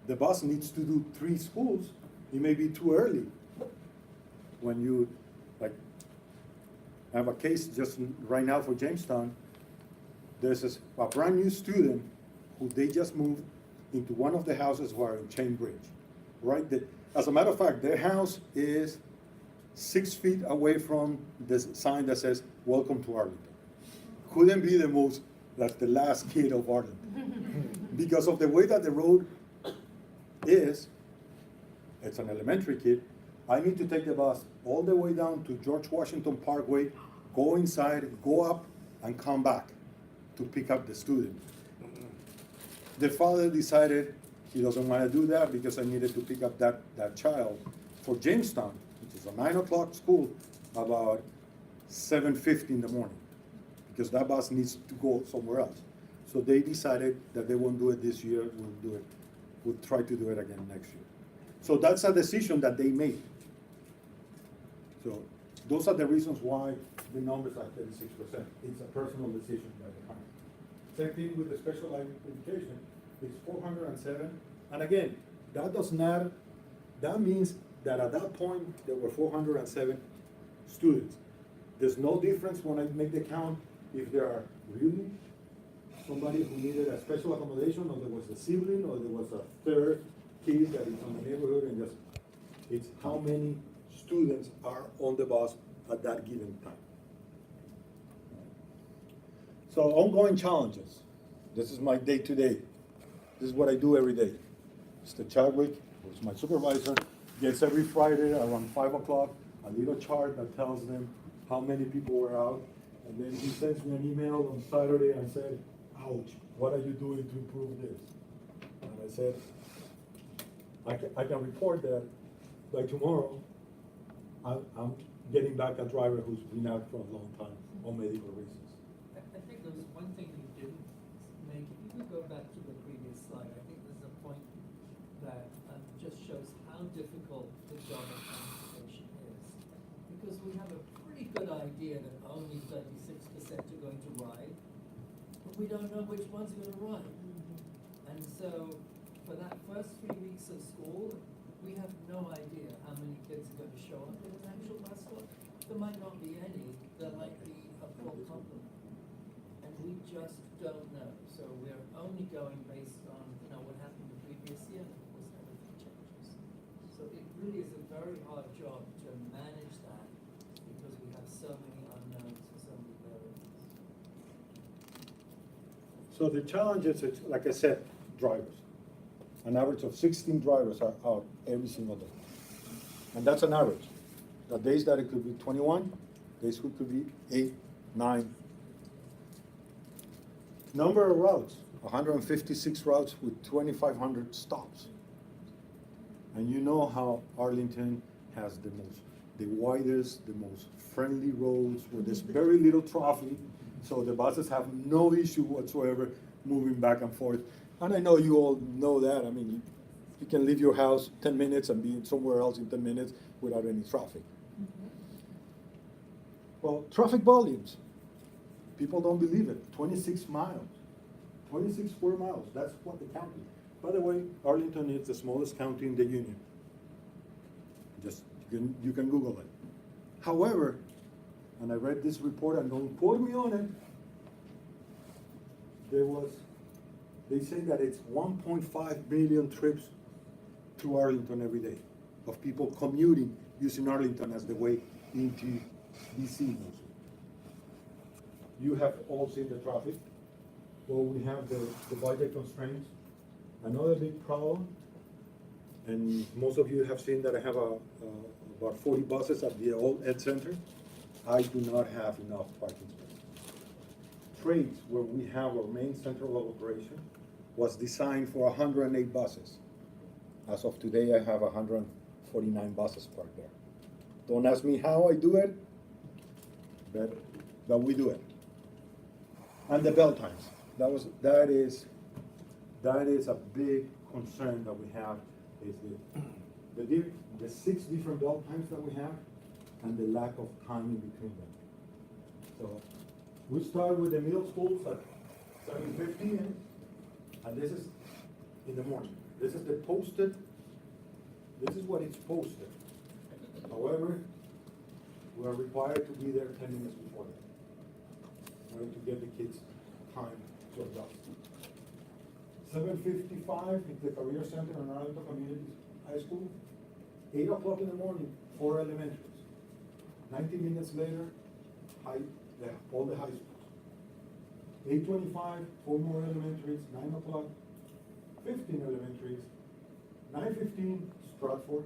the bus needs to do 3 schools, it may be too early. When you, like, I have a case just right now for Jamestown. There's a brand new student who they just moved into one of the houses who are in Chain Bridge. Right? As a matter of fact, their house is 6 feet away from the sign that says, "Welcome to Arlington." Couldn't be that's the last kid of Arlington. Because of the way that the road is, it's an elementary kid, I need to take the bus all the way down to George Washington Parkway, go inside, go up, and come back to pick up the student. The father decided he doesn't want to do that because I needed to pick up that child for Jamestown, which is a 9 o'clock school, about 7:50 in the morning, because that bus needs to go somewhere else. So they decided that they won't do it this year, we'll try to do it again next year. So that's a decision that they made. So those are the reasons why the numbers are 36%. It's a personal decision by the parent. Same thing with the special education. It's 407. And again, that means that at that point, there were 407 students. There's no difference when I make the count if there are really somebody who needed a special accommodation, or there was a sibling, or there was a third kid that is from the neighborhood, and it's how many students are on the bus at that given time. So ongoing challenges. This is my day-to-day. This is what I do every day. Mr. Chadwick, who's my supervisor, gets every Friday around 5 o'clock a little chart that tells them how many people were out. And then he sends me an email on Saturday and said, "Ouch, what are you doing to improve this?" And I said, I can report that by tomorrow, I'm getting back a driver who's been out for a long time on medical reasons. I think there was one thing you didn't make. If you could go back to the previous slide, I think there's a point that just shows how difficult the job of transportation is. Because we have a pretty good idea that only 36% are going to ride, but we don't know which one's going to ride. And so for that first 3 weeks of school, we have no idea how many kids are going to show up in an actual bus stop. There might not be any, there might be a full complement. And we just don't know. So we're only going based on, what happened the previous year, and of course everything changes. So it really is a very hard job to manage that because we have so many unknowns and so many variables. So the challenge is, like I said, drivers. An average of 16 drivers are out every single day. And that's an average. The days that it could be 21, days it could be 8, 9. Number of routes, 156 routes with 2,500 stops. And you know how Arlington has the widest, the most friendly roads where there's very little traffic, so the buses have no issue whatsoever moving back and forth. And I know you all know that. I mean, you can leave your house 10 minutes and be somewhere else in 10 minutes without any traffic. Well, traffic volumes. People don't believe it. 26 miles. 26 square miles. That's what the county. By the way, Arlington is the smallest county in the union. Just, you can Google it. However, and I read this report, and don't quote me on it, they say that it's 1.5 million trips to Arlington every day of people commuting using Arlington as the way into DC mostly. You have all seen the traffic. Well, we have the budget constraints. Another big problem, and most of you have seen that I have about 40 buses at the old Ed Center. I do not have enough parking spaces. Trades, where we have our main center of operation, was designed for 108 buses. As of today, I have 149 buses parked there. Don't ask me how I do it, but we do it. And the bell times, that is a big concern that we have, is the 6 different bell times that we have and the lack of time in between them. So we start with the middle schools at 7:50, and this is in the morning. This is what it's posted. However, we are required to be there 10 minutes before that, in order to get the kids time to adjust. 7:55 is the Career Center in Arlington Community High School. 8 o'clock in the morning, 4 elementaries. 90 minutes later, all the high schools. 8:25, 4 more elementaries. 9 o'clock, 15 elementaries. 9:15, Stratford.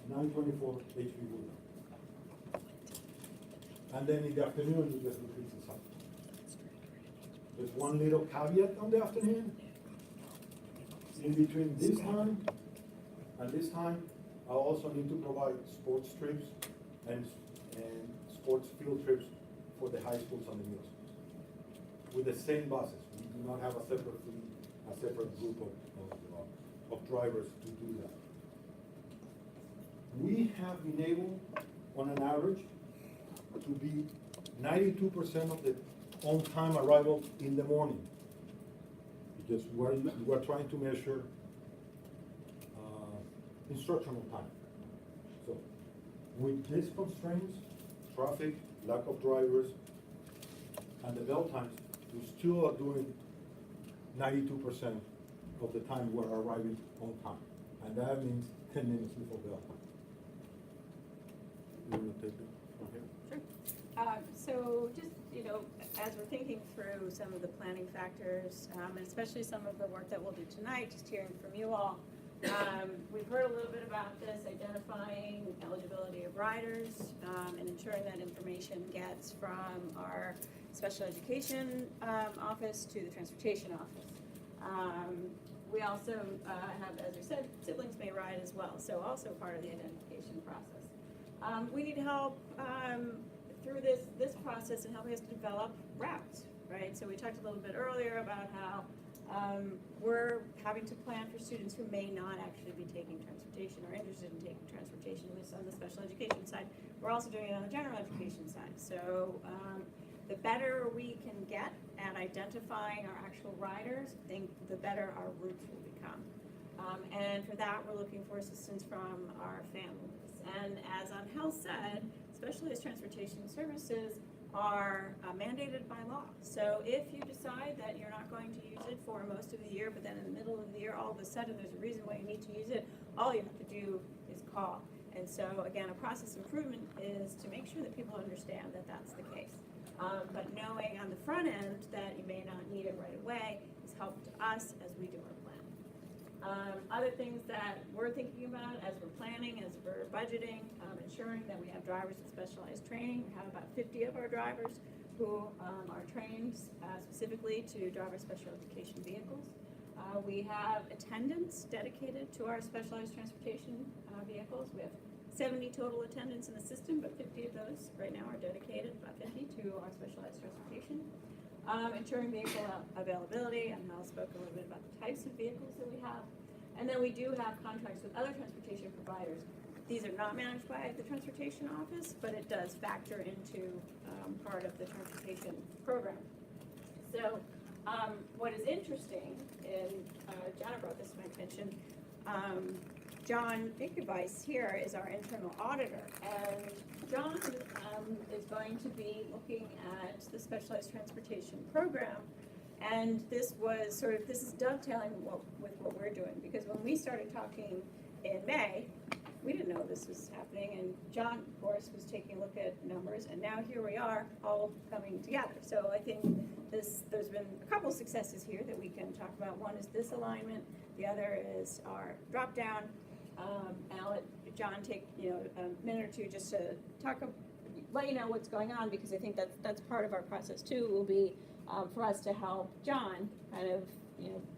9:24, HB Woodland. And then in the afternoon, it just decreases up. There's one little caveat on the afternoon. In between this time and this time, I also need to provide sports trips and sports field trips for the high schools and the middle schools. With the same buses. We do not have a separate fleet, a separate group of drivers to do that. We have been able, on an average, to be 92% of the on-time arrival in the morning. Because we're trying to measure instructional time. So with these constraints, traffic, lack of drivers, and the bell times, we still are doing 92% of the time we're arriving on time. And that means 10 minutes before bell time. You want to take it from here? Sure. So just, as we're thinking through some of the planning factors, and especially some of the work that we'll do tonight, just hearing from you all, we've heard a little bit about this, identifying eligibility of riders, and ensuring that information gets from our special education office to the transportation office. We also have, as we said, siblings may ride as well, so also part of the identification process. We need help through this process and helping us develop routes, right? So we talked a little bit earlier about how we're having to plan for students who may not actually be taking transportation or interested in taking transportation, at least on the special education side. We're also doing it on the general education side. So the better we can get at identifying our actual riders, I think the better our routes will become. And for that, we're looking for assistance from our families. And as Angel said, specialized transportation services are mandated by law. So if you decide that you're not going to use it for most of the year, but then in the middle of the year, all of a sudden there's a reason why you need to use it, all you have to do is call. And so again, a process improvement is to make sure that people understand that that's the case. But knowing on the front end that you may not need it right away is helpful to us as we do our planning. Other things that we're thinking about as we're planning, as we're budgeting, ensuring that we have drivers with specialized training. We have about 50 of our drivers who are trained specifically to drive our special education vehicles. We have attendants dedicated to our specialized transportation vehicles. We have 70 total attendants in the system, but 50 of those right now are dedicated, about 50, to our specialized transportation. Ensuring vehicle availability, and Mel spoke a little bit about the types of vehicles that we have. And then we do have contracts with other transportation providers. These are not managed by the transportation office, but it does factor into part of the transportation program. So what is interesting, and Jana brought this to my attention, John Nickervice here is our internal auditor, and John is going to be looking at the specialized transportation program And this is dovetailing with what we're doing, because when we started talking in May, we didn't know this was happening, and John, of course, was taking a look at numbers, and now here we are, all coming together. So I think there's been a couple successes here that we can talk about. One is this alignment, the other is our drop down. And I'll let John take, a minute or two just to let you know what's going on, because I think that's part of our process too, will be for us to help John kind of,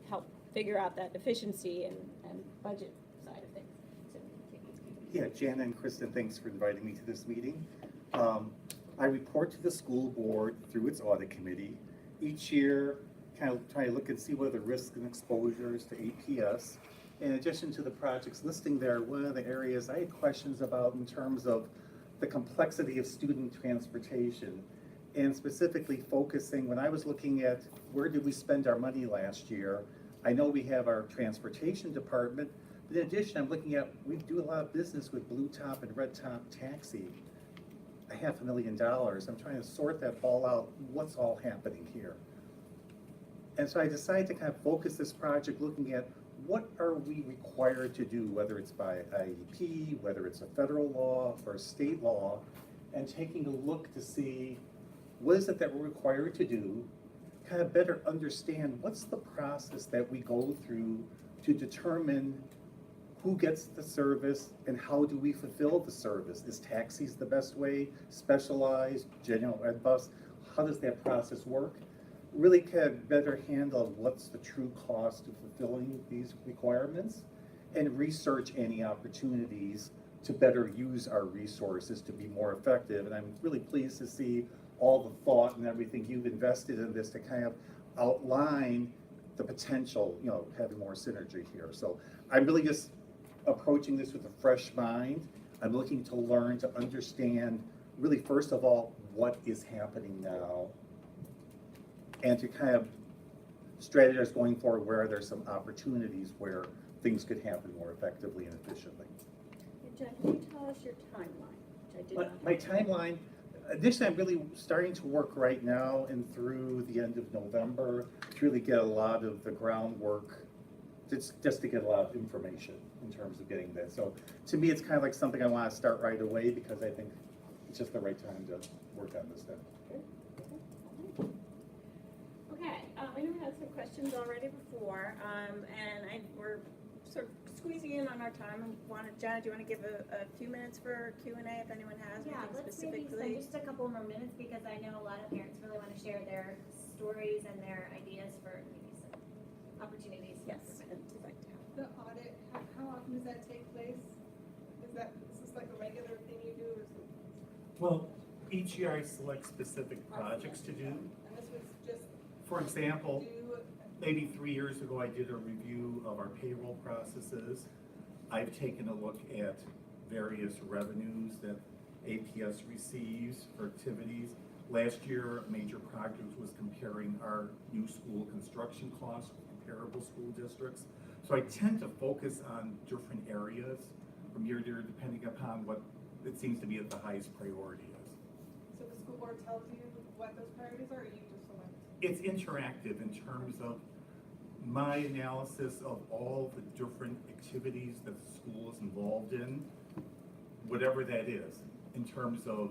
help figure out that efficiency and budget side of things. So, Yeah, Jana and Kristen, thanks for inviting me to this meeting. I report to the school board through its audit committee. Each year, kind of try to look and see what are the risks and exposures to APS. In addition to the projects listing there, one of the areas I had questions about in terms of the complexity of student transportation, and specifically focusing, when I was looking at where did we spend our money last year, I know we have our transportation department, but in addition, I'm looking at, we do a lot of business with Blue Top and Red Top Taxi, $500,000. I'm trying to sort that all out, what's all happening here. And so I decided to kind of focus this project looking at what are we required to do, whether it's by IEP, whether it's a federal law or a state law, and taking a look to see what is it that we're required to do, kind of better understand what's the process that we go through to determine who gets the service and how do we fulfill the service. Is taxis the best way, specialized, general ed bus? How does that process work? Really kind of better handle what's the true cost of fulfilling these requirements, and research any opportunities to better use our resources to be more effective. And I'm really pleased to see all the thought and everything you've invested in this to kind of outline the potential, having more synergy here. So I'm really just approaching this with a fresh mind. I'm looking to learn, to understand, really, first of all, what is happening now, and to kind of strategize going forward where there's some opportunities where things could happen more effectively and efficiently. And Jen, can you tell us your timeline, which I did not. My timeline, additionally, I'm really starting to work right now and through the end of November to really get a lot of the groundwork, just to get a lot of information in terms of getting this. So to me, it's kind of like something I want to start right away, because I think it's just the right time to work on this then. Okay, I know we had some questions already before, and we're sort of squeezing in on our time. Jenna, do you want to give a few minutes for Q&A if anyone has Yeah, anything let's maybe specifically? spend just a couple more minutes, because I know a lot of parents really want to share their stories and their ideas for maybe some opportunities. Yes, and we'd like to have. The audit, how often does that take place? Is this like a regular thing you do, or something? Well, each year I select specific projects to do. And this was just For example, do, maybe 3 years ago, I did a review of our payroll processes. I've taken a look at various revenues that APS receives for activities. Last year, a major project was comparing our new school construction costs with comparable school districts. So I tend to focus on different areas from year to year, depending upon what it seems to be at the highest priority is. so the school board tells you what those priorities are, or you just select? It's interactive in terms of my analysis of all the different activities that the school is involved in, whatever that is, in terms of